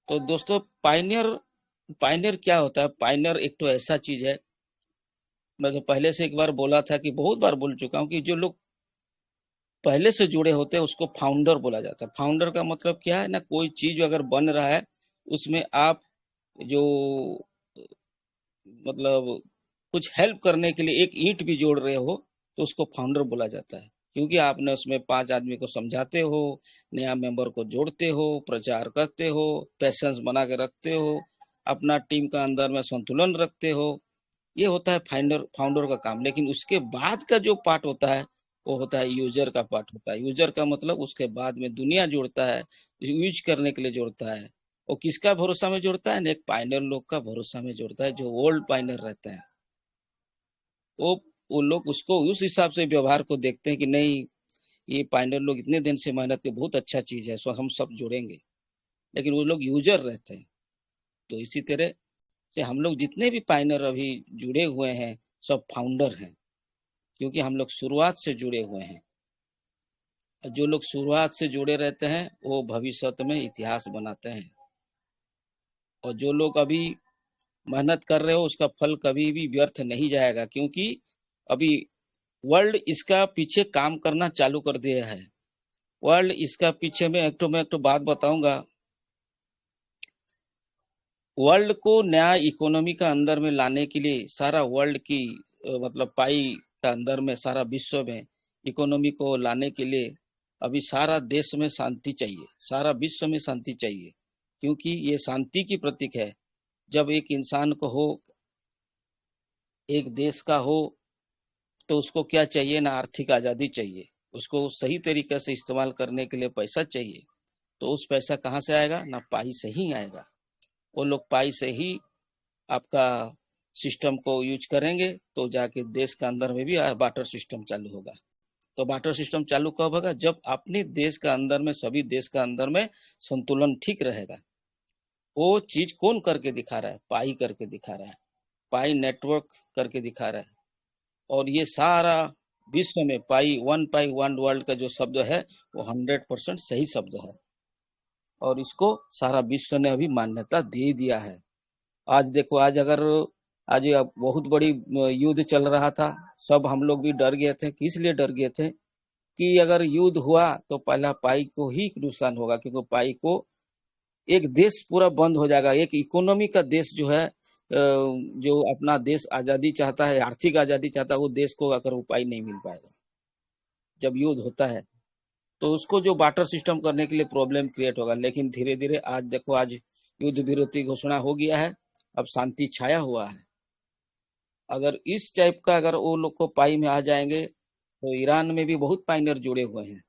तो दोस्तों, pioneer pioneer क्या होता है? पाइनियर एक तो ऐसा चीज है, मैं तो पहले से एक बार बोला था कि बहुत बार बोल चुका हूँ कि जो लोग पहले से जुड़े होते हैं उसको फाउंडर बोला जाता है। फाउंडर का मतलब क्या है ना, कोई चीज अगर बन रहा है उसमें आप जो मतलब कुछ हेल्प करने के लिए एक ईंट भी जोड़ रहे हो तो उसको फाउंडर बोला जाता है, क्योंकि आपने उसमें 5 आदमी को समझाते हो, नया मेंबर को जोड़ते हो, प्रचार करते हो, पैसेंस बना के रखते हो, अपना टीम का अंदर में संतुलन रखते हो। ये होता है फाउंडर फाउंडर का काम। लेकिन उसके बाद का जो पार्ट होता है वो होता है यूजर का पार्ट होता है। यूजर का मतलब उसके बाद में दुनिया जोड़ता है, यूज करने के लिए जोड़ता है। और किसका भरोसा में जोड़ता है? एक पाइनर लोग का भरोसा में जोड़ता है, जो ओल्ड पाइनर रहते हैं। वो वो लोग उसको उस हिसाब से व्यवहार को देखते हैं कि नहीं, ये पाइनर लोग इतने दिन से मेहनत के, बहुत अच्छा चीज है, सो हम सब जुड़ेंगे। लेकिन वो लोग यूजर रहते हैं। तो इसी तरह से हम लोग जितने भी पाइनर अभी जुड़े हुए हैं सब फाउंडर हैं, क्योंकि हम लोग शुरुआत से जुड़े हुए हैं। जो लोग शुरुआत से जुड़े रहते हैं वो भविष्य में इतिहास बनाते हैं। और जो लोग अभी मेहनत कर रहे हो उसका फल कभी भी व्यर्थ नहीं जाएगा, क्योंकि अभी वर्ल्ड इसका पीछे काम करना चालू कर दिया है। वर्ल्ड इसका पीछे में मैं एक तो बात बताऊंगा। वर्ल्ड को नया इकोनॉमी का अंदर में लाने के लिए सारा वर्ल्ड की मतलब पाई का अंदर में सारा विश्व में इकोनॉमी को लाने के लिए अभी सारा देश में शांति चाहिए, सारा विश्व में शांति चाहिए, क्योंकि ये शांति की प्रतीक है। जब एक इंसान को हो, एक देश का हो, तो उसको क्या चाहिए ना, आर्थिक आजादी चाहिए। उसको सही तरीके से इस्तेमाल करने के लिए पैसा चाहिए। तो उस पैसा कहाँ से आएगा ना, पाई से ही आएगा। वो लोग पाई से ही आपका सिस्टम को यूज करेंगे, तो जाके देश के अंदर में भी बार्टर सिस्टम चालू होगा। तो बार्टर सिस्टम चालू कब होगा? जब अपने देश का अंदर में, सभी देश का अंदर में संतुलन ठीक रहेगा। वो चीज कौन करके दिखा रहा है? पाई करके दिखा रहा है। पाई नेटवर्क करके दिखा रहा है। और ये सारा विश्व में पाई वन वर्ल्ड का जो शब्द है वो 100% सही शब्द है। और इसको सारा विश्व ने अभी मान्यता दे दिया है। आज देखो, आज अगर आज ये बहुत बड़ी युद्ध चल रहा था, सब हम लोग भी डर गए थे। किस लिए डर गए थे? कि अगर युद्ध हुआ तो पहला पाई को ही नुकसान होगा, क्योंकि पाई को एक देश पूरा बंद हो जाएगा। एक इकोनॉमी का देश जो है, जो अपना देश आजादी चाहता है, आर्थिक आजादी चाहता है, वो देश को अगर उपाय नहीं मिल पाएगा जब युद्ध होता है। तो उसको जो बार्टर सिस्टम करने के लिए प्रॉब्लम क्रिएट होगा। लेकिन धीरे धीरे आज देखो, आज युद्ध विरोधी घोषणा हो गया है, अब शांति छाया हुआ है। अगर इस टाइप का अगर वो लोग को पाई में आ जाएंगे, तो ईरान में भी बहुत पाइनर जुड़े हुए हैं।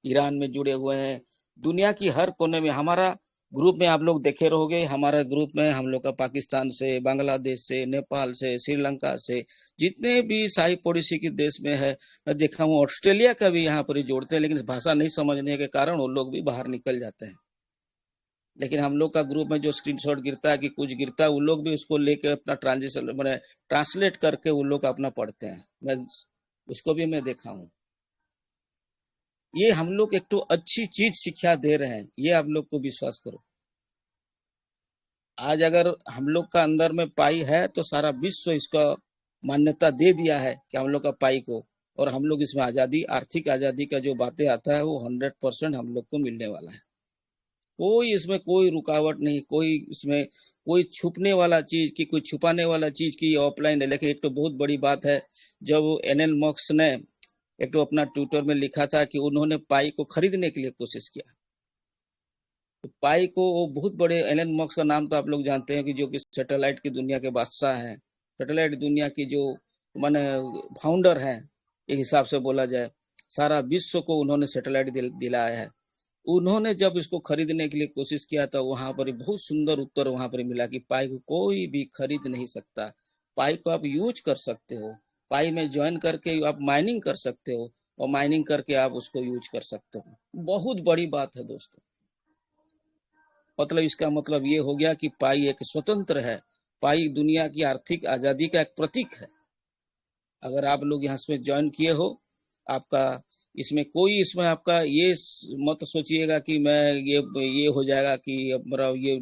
ईरान में जुड़े हुए हैं, दुनिया की हर कोने में। हमारा ग्रुप में आप लोग देखे रहोगे, हमारा ग्रुप में हम लोग का पाकिस्तान से, बांग्लादेश से, नेपाल से, श्रीलंका से, जितने भी साही पड़ोसी के देश में है। मैं देखा हूँ ऑस्ट्रेलिया का भी यहाँ पर ही जोड़ते हैं, लेकिन भाषा नहीं समझने के कारण वो लोग भी बाहर निकल जाते हैं। लेकिन हम लोग का ग्रुप में जो स्क्रीनशॉट गिरता है कि कुछ गिरता है, वो लोग भी उसको लेके अपना ट्रांजिशन मैंने ट्रांसलेट करके वो लोग अपना पढ़ते हैं। मैं उसको भी मैं देखा हूँ। ये हम लोग एक तो अच्छी चीज शिक्षा दे रहे हैं, ये आप लोग को विश्वास करो। आज अगर हम लोग का अंदर में पाई है तो सारा विश्व इसका मान्यता दे दिया है कि हम लोग का पाई को, और हम लोग इसमें आजादी, आर्थिक आजादी का जो बातें आता है वो 100% हम लोग को मिलने वाला है। कोई इसमें कोई रुकावट नहीं, कोई इसमें कोई छुपने वाला चीज की, कोई छुपाने वाला चीज की ऑफलाइन है। लेकिन एक तो बहुत बड़ी बात है, जब एनएल मॉक्स ने एक तो अपना ट्विटर में लिखा था कि उन्होंने पाई को खरीदने के लिए कोशिश किया। तो पाई को, वो बहुत बड़े एलन मस्क का नाम तो आप लोग जानते हैं कि जो कि सैटेलाइट की दुनिया के बादशाह हैं, सैटेलाइट दुनिया की जो माने फाउंडर हैं, एक हिसाब से बोला जाए। सारा विश्व को उन्होंने सैटेलाइट दिलाया है। उन्होंने जब इसको खरीदने के लिए कोशिश किया था, वहां पर बहुत सुंदर उत्तर वहां पर मिला कि पाई को कोई भी खरीद नहीं सकता। पाई को आप यूज कर सकते हो, पाई में ज्वाइन करके आप माइनिंग कर सकते हो, और माइनिंग करके आप उसको यूज कर सकते हो। बहुत बड़ी बात है दोस्तों। मतलब इसका मतलब ये हो गया कि पाई एक स्वतंत्र है। पाई दुनिया की आर्थिक आजादी का एक प्रतीक है। अगर आप लोग यहाँ से ज्वाइन किए हो, आपका इसमें कोई इसमें आपका ये मत सोचिएगा कि मैं ये हो जाएगा कि अब मेरा ये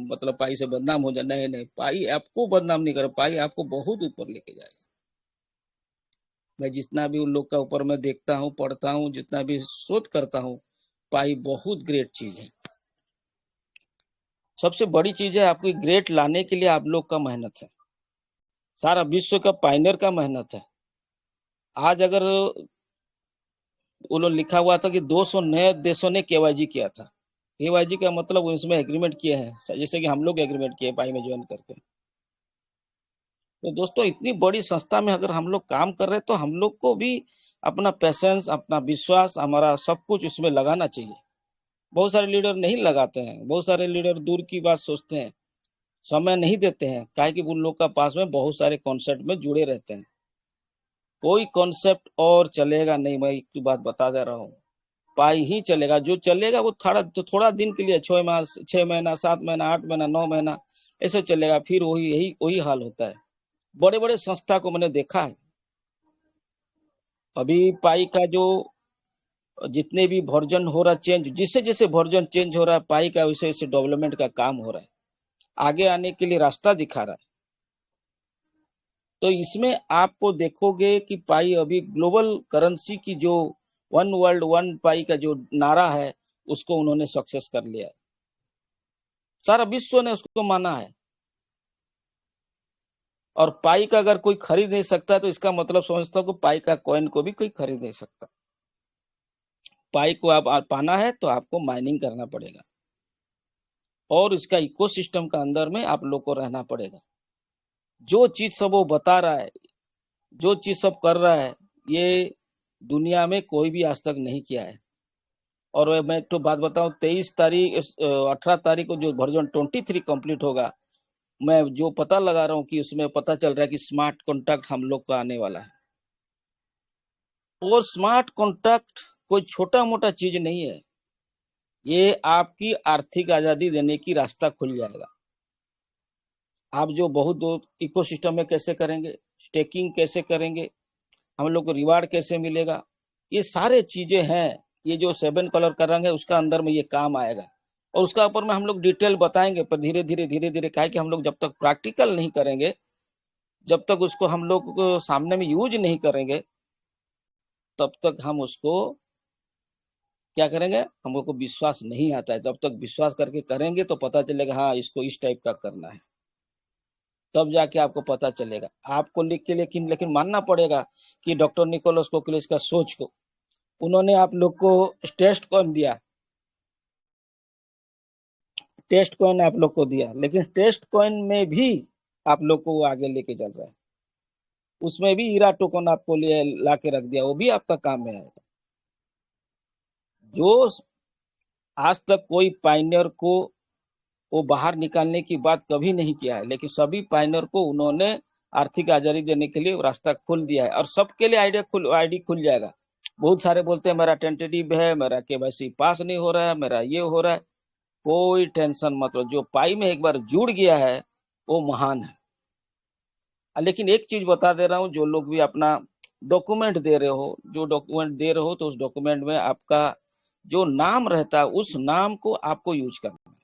मतलब पाई से बदनाम हो जाए। नहीं नहीं, पाई आपको बदनाम नहीं करे, पाई आपको बहुत ऊपर लेके जाएगा। मैं जितना भी उन लोग का ऊपर में देखता हूँ, पढ़ता हूँ, जितना भी शोध करता हूँ, पाई बहुत ग्रेट चीज है। सबसे बड़ी चीज है आपकी ग्रेट लाने के लिए आप लोग का मेहनत है, सारा विश्व का पायनियर का मेहनत है। आज अगर वो लोग लिखा हुआ था कि 200 नए देशों ने केवाईजी किया था। केवाईजी का मतलब इसमें एग्रीमेंट किए हैं, जैसे कि हम लोग एग्रीमेंट किए पाई में ज्वाइन करके। तो दोस्तों इतनी बड़ी संस्था में अगर हम लोग काम कर रहे हैं तो हम लोग को भी अपना पैसेंस, अपना विश्वास, हमारा सब कुछ इसमें लगाना चाहिए। बहुत सारे लीडर नहीं लगाते हैं, बहुत सारे लीडर दूर की बात सोचते हैं, समय नहीं देते हैं, काहे कि उन लोग का पास में बहुत सारे कॉन्सेप्ट में जुड़े रहते हैं। कोई कॉन्सेप्ट और चलेगा नहीं, मैं एक बात बता दे रहा हूँ, पाई ही चलेगा। जो चलेगा वो थोड़ा दिन के लिए, 6 महीना 7 महीना 8 महीना 9 महीना ऐसे चलेगा, फिर वही हाल होता है। बड़े बड़े संस्था को मैंने देखा है, अभी पाई का जो जितने भी वर्जन हो रहा चेंज, जिससे जैसे वर्जन चेंज हो रहा है पाई का, वैसे वैसे डेवलपमेंट का काम हो रहा है, आगे आने के लिए रास्ता दिखा रहा है। तो इसमें आपको देखोगे कि पाई अभी ग्लोबल करेंसी की जो वन वर्ल्ड वन पाई का जो नारा है, उसको उन्होंने सक्सेस कर लिया है। सारा विश्व ने उसको माना है। और पाई का अगर कोई खरीद नहीं सकता तो इसका मतलब समझता हूँ कि पाई का कॉइन को भी कोई खरीद नहीं सकता। पाई को आप पाना है तो आपको माइनिंग करना पड़ेगा और इसका इकोसिस्टम का अंदर में आप लोग को रहना पड़ेगा। जो चीज सब वो बता रहा है, जो चीज सब कर रहा है, ये दुनिया में कोई भी आज तक नहीं किया है। और मैं एक तो बात बताऊं, 18 तारीख को जो वर्जन 23 कंप्लीट होगा, मैं जो पता लगा रहा हूँ कि उसमें पता चल रहा है कि स्मार्ट कॉन्ट्रैक्ट हम लोग का आने वाला है। और स्मार्ट कॉन्ट्रैक्ट कोई छोटा मोटा चीज नहीं है, ये आपकी आर्थिक आजादी देने की रास्ता खुल जाएगा। आप जो बहुत दो इकोसिस्टम में कैसे करेंगे, स्टेकिंग कैसे करेंगे, हम लोग को रिवार्ड कैसे मिलेगा, ये सारे चीजें हैं। ये जो 7 कलर का रंग है उसका अंदर में ये काम आएगा और उसका ऊपर में हम लोग डिटेल बताएंगे, पर धीरे धीरे काहे कि हम लोग जब तक प्रैक्टिकल नहीं करेंगे, जब तक उसको हम लोग को सामने में यूज नहीं करेंगे, तब तक हम उसको क्या करेंगे, हम लोग को विश्वास नहीं आता है। जब तक विश्वास करके करेंगे तो पता चलेगा हाँ इसको इस टाइप का करना है, तब जाके आपको पता चलेगा। आपको लिख के लेकिन मानना पड़ेगा कि डॉक्टर निकोलस कोकिलिस का सोच को उन्होंने आप लोग को टेस्ट कॉइन दिया, टेस्ट कॉइन आप लोग को दिया, लेकिन टेस्ट कॉइन में भी आप लोग को वो आगे लेके चल रहा है। उसमें भी हीरा टोकन आपको ला के रख दिया, वो भी आपका काम में आएगा। जो आज तक कोई पाइनियर को वो बाहर निकालने की बात कभी नहीं किया है, लेकिन सभी पाइनियर को उन्होंने आर्थिक आजादी देने के लिए रास्ता खोल दिया है और सबके लिए आईडी खुल जाएगा। बहुत सारे बोलते हैं मेरा टेंटेटिव है, मेरा केवाईसी पास नहीं हो रहा है, मेरा ये हो रहा है। कोई टेंशन मत लो, जो पाई में एक बार जुड़ गया है वो महान है। लेकिन एक चीज बता दे रहा हूँ, जो लोग भी अपना डॉक्यूमेंट दे रहे हो, जो डॉक्यूमेंट दे रहे हो, तो उस डॉक्यूमेंट में आपका जो नाम रहता है उस नाम को आपको यूज करना है।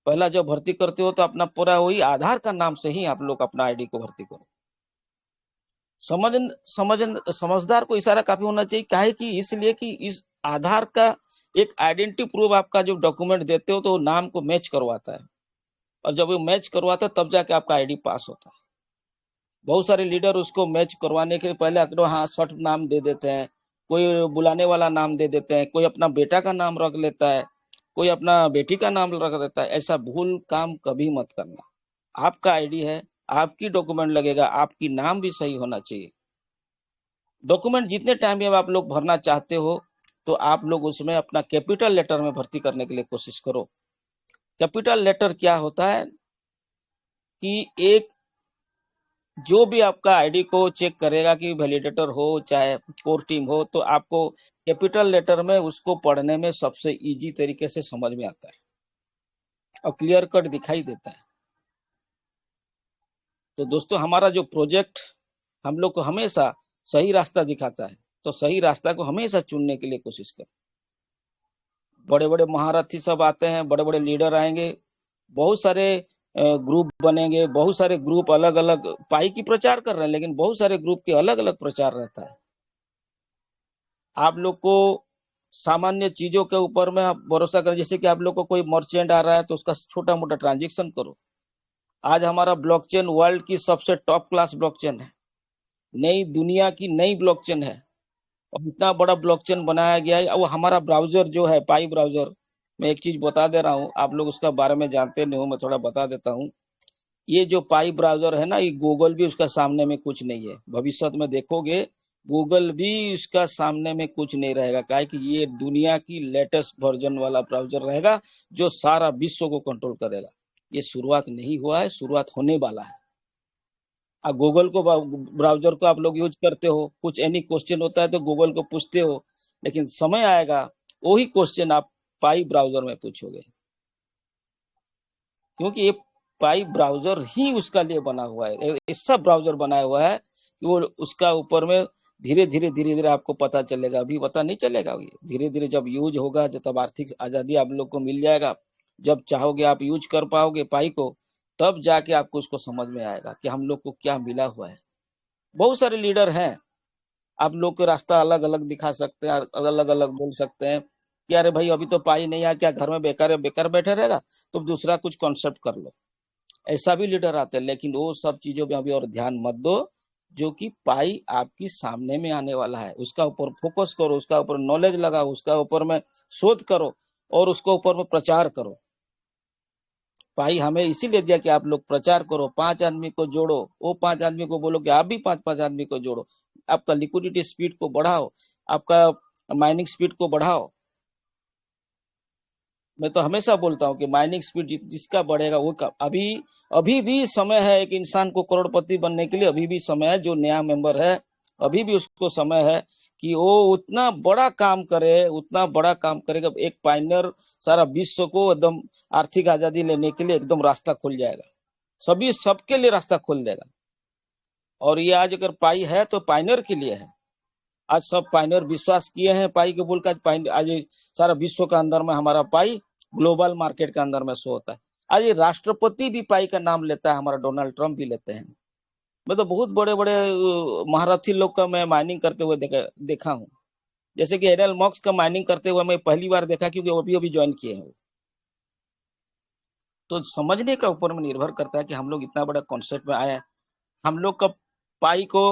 पहला जब भर्ती करते हो तो अपना पूरा वही आधार का नाम से ही आप लोग अपना आईडी को भर्ती करो। समझ समझ समझदार को इशारा काफी होना चाहिए, काहे कि इसलिए कि इस आधार का एक आइडेंटिटी प्रूफ आपका जो डॉक्यूमेंट देते हो तो वो नाम को मैच करवाता है, और जब वो मैच करवाता है तब जाके आपका आईडी पास होता है। बहुत सारे लीडर उसको मैच करवाने के पहले हाँ शॉर्ट नाम दे देते हैं, कोई बुलाने वाला नाम दे देते हैं, कोई अपना बेटा का नाम रख लेता है, कोई अपना बेटी का नाम रख देता है। ऐसा भूल काम कभी मत करना। आपका आईडी है, आपकी डॉक्यूमेंट लगेगा, आपकी नाम भी सही होना चाहिए। डॉक्यूमेंट जितने टाइम में आप लोग भरना चाहते हो तो आप लोग उसमें अपना कैपिटल लेटर में भर्ती करने के लिए कोशिश करो। कैपिटल लेटर क्या होता है कि एक जो भी आपका आईडी को चेक करेगा कि वैलिडेटर हो चाहे कोर टीम हो, तो आपको कैपिटल लेटर में उसको पढ़ने में सबसे इजी तरीके से समझ में आता है और क्लियर कट दिखाई देता है। तो दोस्तों हमारा जो प्रोजेक्ट हम लोग को हमेशा सही रास्ता दिखाता है। तो सही रास्ता को हमेशा चुनने के लिए कोशिश करें। बड़े बड़े महारथी सब आते हैं, बड़े बड़े लीडर आएंगे, बहुत सारे ग्रुप बनेंगे, बहुत सारे ग्रुप अलग अलग पाई की प्रचार कर रहे हैं, लेकिन बहुत सारे ग्रुप के अलग अलग प्रचार रहता है। आप लोग को सामान्य चीजों के ऊपर में आप भरोसा करें। जैसे कि आप लोग को कोई मर्चेंट आ रहा है तो उसका छोटा मोटा ट्रांजेक्शन करो। आज हमारा ब्लॉकचेन वर्ल्ड की सबसे टॉप क्लास ब्लॉकचेन है, नई दुनिया की नई ब्लॉकचेन है, और इतना बड़ा ब्लॉकचेन बनाया गया है। और हमारा ब्राउजर जो है पाई ब्राउजर, मैं एक चीज बता दे रहा हूँ, आप लोग उसका बारे में जानते नहीं हो, मैं थोड़ा बता देता हूँ। ये जो पाई ब्राउजर है ना, ये गूगल भी उसका सामने में कुछ नहीं है। भविष्य में देखोगे गूगल भी इसका सामने में कुछ नहीं रहेगा, काहे कि ये दुनिया की लेटेस्ट वर्जन वाला ब्राउजर रहेगा जो सारा विश्व को कंट्रोल करेगा। ये शुरुआत नहीं हुआ है, शुरुआत होने वाला है। गूगल को ब्राउजर को आप लोग यूज करते हो, कुछ एनी क्वेश्चन होता है तो गूगल को पूछते हो, लेकिन समय आएगा वही क्वेश्चन आप पाई ब्राउजर में पूछोगे, क्योंकि ये पाई ब्राउजर ही उसका लिए बना हुआ है। ऐसा ब्राउजर बनाया हुआ है कि वो उसका ऊपर में धीरे धीरे आपको पता चलेगा, अभी पता नहीं चलेगा। धीरे धीरे जब यूज होगा, तब आर्थिक आजादी आप लोग को मिल जाएगा। जब चाहोगे आप यूज कर पाओगे पाई को, तब जाके आपको उसको समझ में आएगा कि हम लोग को क्या मिला हुआ है। बहुत सारे लीडर हैं, आप लोग को रास्ता अलग अलग दिखा सकते हैं, अलग अलग बोल सकते हैं कि अरे भाई अभी तो पाई नहीं आया, क्या घर में बेकार बेकार बैठे रहेगा, तो दूसरा कुछ कॉन्सेप्ट कर लो। ऐसा भी लीडर आते हैं, लेकिन वो सब चीजों में अभी और ध्यान मत दो। जो कि पाई आपकी सामने में आने वाला है, उसका ऊपर फोकस करो, उसका ऊपर नॉलेज लगाओ, उसका ऊपर में शोध करो और उसको ऊपर में प्रचार करो। पाई हमें इसीलिए दिया कि आप लोग प्रचार करो, 5 आदमी को जोड़ो, वो 5 आदमी को बोलो कि आप भी 5-5 आदमी को जोड़ो, आपका लिक्विडिटी स्पीड को बढ़ाओ, आपका माइनिंग स्पीड को बढ़ाओ। मैं तो हमेशा बोलता हूँ कि माइनिंग स्पीड जिसका बढ़ेगा वो अभी अभी भी समय है एक इंसान को करोड़पति बनने के लिए, अभी भी समय है। जो नया मेंबर है अभी भी उसको समय है कि वो उतना बड़ा काम करे, उतना बड़ा काम करेगा। एक पाइनर सारा विश्व को एकदम आर्थिक आजादी लेने के लिए एकदम रास्ता खुल जाएगा, सभी सबके लिए रास्ता खोल देगा। और ये आज अगर पाई है तो पाइनर के लिए है। आज सब पाइनर विश्वास किए हैं पाई के बोल कर, आज सारा विश्व का अंदर में हमारा पाई ग्लोबल मार्केट के अंदर में शो होता है। आज ये राष्ट्रपति भी पाई का नाम लेता है, हमारा डोनाल्ड ट्रंप भी लेते हैं। मैं तो बहुत बड़े बड़े महारथी लोग का मैं माइनिंग करते हुए देखा हूँ। जैसे कि एरल मॉक्स का माइनिंग करते हुए मैं पहली बार देखा, क्योंकि वो अभी ज्वाइन किए हैं। तो समझने का ऊपर में निर्भर करता है कि हम लोग इतना बड़ा कॉन्सेप्ट में आए हैं। हम लोग का पाई को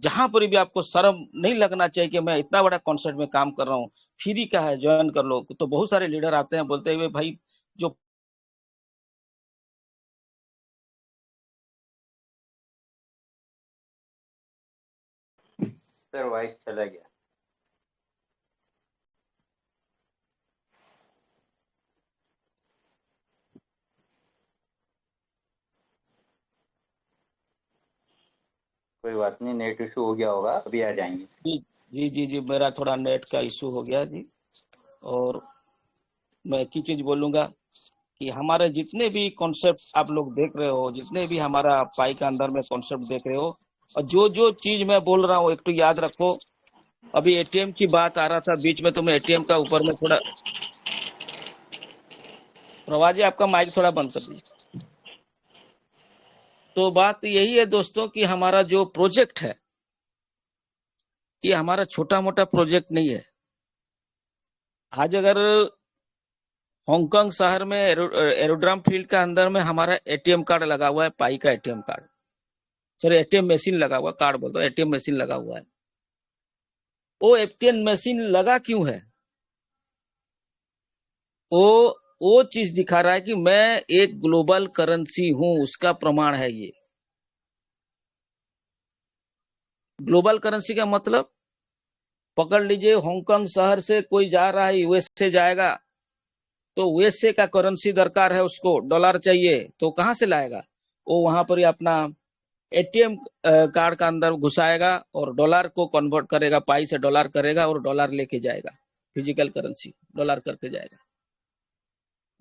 जहां पर भी आपको शर्म नहीं लगना चाहिए कि मैं इतना बड़ा कॉन्सेप्ट में काम कर रहा हूँ, फ्री का है, ज्वाइन कर लो। तो बहुत सारे लीडर आते हैं, बोलते हुए भाई जो सर वॉइस चला गया। कोई बात नहीं, नेट इशू हो गया होगा, अभी आ जाएंगे। जी जी जी, मेरा थोड़ा नेट का इशू हो गया जी। और मैं एक ही चीज बोलूंगा कि हमारे जितने भी कॉन्सेप्ट आप लोग देख रहे हो, जितने भी हमारा पाई के अंदर में कॉन्सेप्ट देख रहे हो, और जो जो चीज मैं बोल रहा हूँ एक तो याद रखो। अभी एटीएम की बात आ रहा था बीच में, तो मैं एटीएम का ऊपर में थोड़ा, प्रवाह जी आपका माइक थोड़ा बंद कर दीजिए। तो बात यही है दोस्तों कि हमारा जो प्रोजेक्ट है, ये हमारा छोटा मोटा प्रोजेक्ट नहीं है। आज अगर हांगकांग शहर में एरोड्रम फील्ड के अंदर में हमारा एटीएम कार्ड लगा हुआ है, पाई का ATM card, sorry ATM machine लगा हुआ, कार्ड बोलता हूँ, एटीएम मशीन लगा हुआ है। वो एटीएम मशीन लगा क्यों है? वो चीज दिखा रहा है कि मैं एक ग्लोबल करेंसी हूं, उसका प्रमाण है ये। ग्लोबल करेंसी का मतलब, पकड़ लीजिए हांगकांग शहर से कोई जा रहा है यूएसए जाएगा, तो यूएसए का करेंसी दरकार है, उसको डॉलर चाहिए, तो कहां से लाएगा? वो वहां पर ही अपना एटीएम कार्ड का अंदर घुसाएगा और डॉलर को कन्वर्ट करेगा, पाई से डॉलर करेगा और डॉलर लेके जाएगा, फिजिकल करेंसी डॉलर करके जाएगा,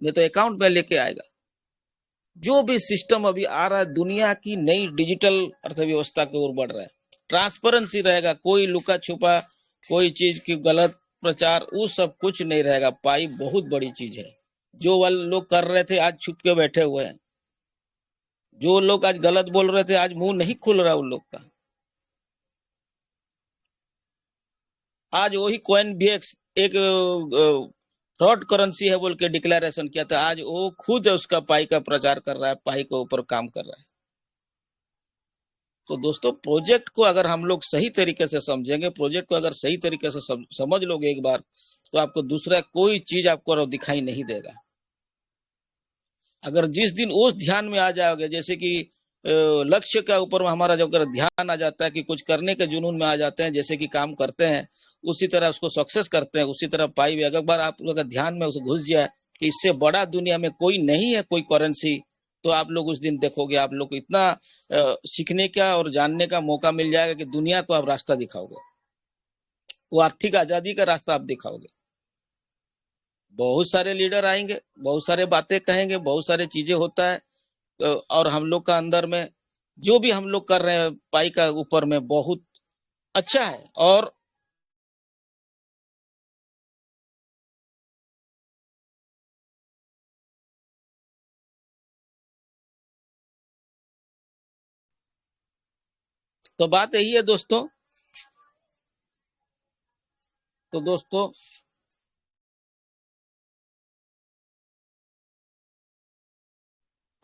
नहीं तो अकाउंट में लेके आएगा। जो भी सिस्टम अभी आ रहा है, दुनिया की नई डिजिटल अर्थव्यवस्था की ओर बढ़ रहा है, ट्रांसपेरेंसी रहेगा, कोई लुका छुपा कोई चीज की गलत प्रचार वो सब कुछ नहीं रहेगा। पाई बहुत बड़ी चीज है। जो वाले लोग कर रहे थे आज छुप के बैठे हुए हैं, जो लोग आज गलत बोल रहे थे आज मुंह नहीं खुल रहा उन लोग का। आज वही कॉइन बीएक्स एक फ्रॉड करेंसी है बोल के डिक्लेरेशन किया था, आज वो खुद उसका पाई का प्रचार कर रहा है, पाई के ऊपर काम कर रहा है। तो दोस्तों प्रोजेक्ट को अगर हम लोग सही तरीके से समझेंगे, प्रोजेक्ट को अगर सही तरीके से समझ लोगे एक बार, तो आपको दूसरा कोई चीज आपको दिखाई नहीं देगा। अगर जिस दिन उस ध्यान में आ जाओगे, जैसे कि लक्ष्य का ऊपर हमारा जब अगर ध्यान आ जाता है कि कुछ करने के जुनून में आ जाते हैं, जैसे कि काम करते हैं उसी तरह उसको सक्सेस करते हैं, उसी तरह पाई भी अगर बार आप लोग का ध्यान में उसे घुस जाए कि इससे बड़ा दुनिया में कोई नहीं है कोई करेंसी, तो आप लोग उस दिन देखोगे आप लोग को इतना सीखने का और जानने का मौका मिल जाएगा कि दुनिया को आप रास्ता दिखाओगे, वो आर्थिक आजादी का रास्ता आप दिखाओगे। बहुत सारे लीडर आएंगे, बहुत सारे बातें कहेंगे, बहुत सारे चीजें होता है, और हम लोग का अंदर में जो भी हम लोग कर रहे हैं पाई का ऊपर में बहुत अच्छा है। और तो बात यही है दोस्तों। तो दोस्तों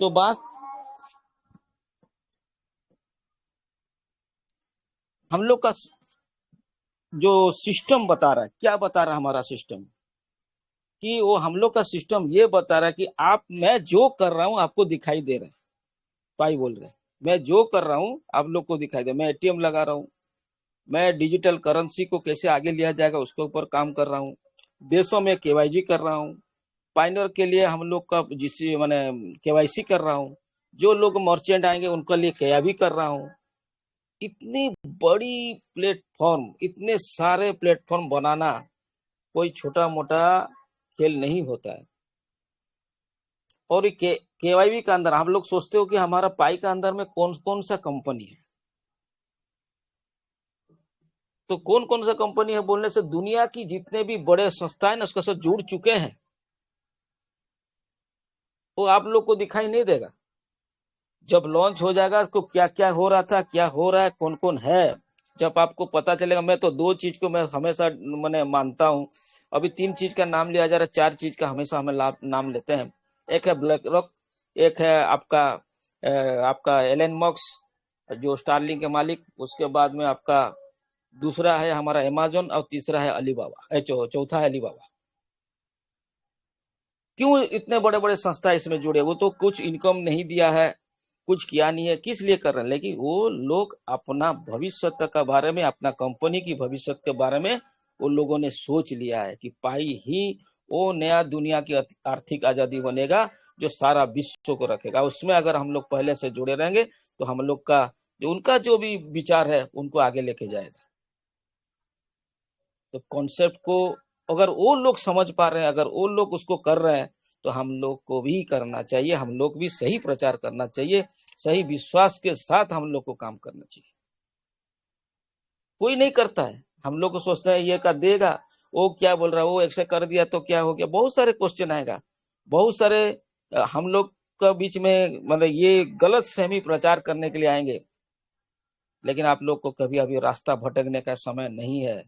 तो बात हम लोग का जो सिस्टम बता रहा है, क्या बता रहा है हमारा सिस्टम, कि वो हम लोग का सिस्टम ये बता रहा है कि आप मैं जो कर रहा हूं आपको दिखाई दे रहा है। पाई बोल रहे हैं मैं जो कर रहा हूं आप लोग को दिखाई दे, मैं एटीएम लगा रहा हूं, मैं डिजिटल करेंसी को कैसे आगे लिया जाएगा उसके ऊपर काम कर रहा हूँ, देशों में केवाईसी कर रहा हूँ, पाइनर के लिए हम लोग का जिससे मैंने केवाईसी कर रहा हूँ, जो लोग मर्चेंट आएंगे उनके लिए केया भी कर रहा हूँ। इतनी बड़ी प्लेटफॉर्म, इतने सारे प्लेटफॉर्म बनाना कोई छोटा मोटा खेल नहीं होता है। और केवाईबी का अंदर हम लोग सोचते हो कि हमारा पाई का अंदर में कौन कौन सा कंपनी है, तो कौन कौन सा कंपनी है बोलने से दुनिया की जितने भी बड़े संस्थाएं ना उसके साथ जुड़ चुके हैं, वो आप लोग को दिखाई नहीं देगा। जब लॉन्च हो जाएगा तो क्या क्या हो रहा था, क्या हो रहा है, कौन कौन है, जब आपको पता चलेगा। मैं तो दो चीज को मैं हमेशा मैंने मानता हूँ, अभी तीन चीज का नाम लिया जा रहा है, चार चीज का हमेशा हमें नाम लेते हैं। एक है ब्लैक रॉक, एक है आपका एलन मस्क जो स्टारलिंक के मालिक, उसके बाद में आपका दूसरा है हमारा अमेजोन, और तीसरा है अलीबाबा, चौथा है अलीबाबा। क्यों इतने बड़े बड़े संस्था इसमें जुड़े, वो तो कुछ इनकम नहीं दिया है, कुछ किया नहीं है, किस लिए कर रहे हैं, लेकिन वो लोग अपना भविष्य के बारे में, अपना कंपनी की भविष्य के बारे में वो लोगों ने सोच लिया है कि पाई ही वो नया दुनिया की आर्थिक आजादी बनेगा जो सारा विश्व को रखेगा। उसमें अगर हम लोग पहले से जुड़े रहेंगे तो हम लोग का जो उनका जो भी विचार है उनको आगे लेके जाएगा। तो कॉन्सेप्ट को अगर वो लोग समझ पा रहे हैं, अगर वो लोग उसको कर रहे हैं, तो हम लोग को भी करना चाहिए, हम लोग भी सही प्रचार करना चाहिए, सही विश्वास के साथ हम लोग को काम करना चाहिए। कोई नहीं करता है, हम लोग को सोचते हैं ये का देगा, वो क्या बोल रहा है, वो ऐसे कर दिया तो क्या हो गया, बहुत सारे क्वेश्चन आएगा, बहुत सारे हम लोग का बीच में मतलब ये गलत सहमी प्रचार करने के लिए आएंगे। लेकिन आप लोग को कभी अभी रास्ता भटकने का समय नहीं है,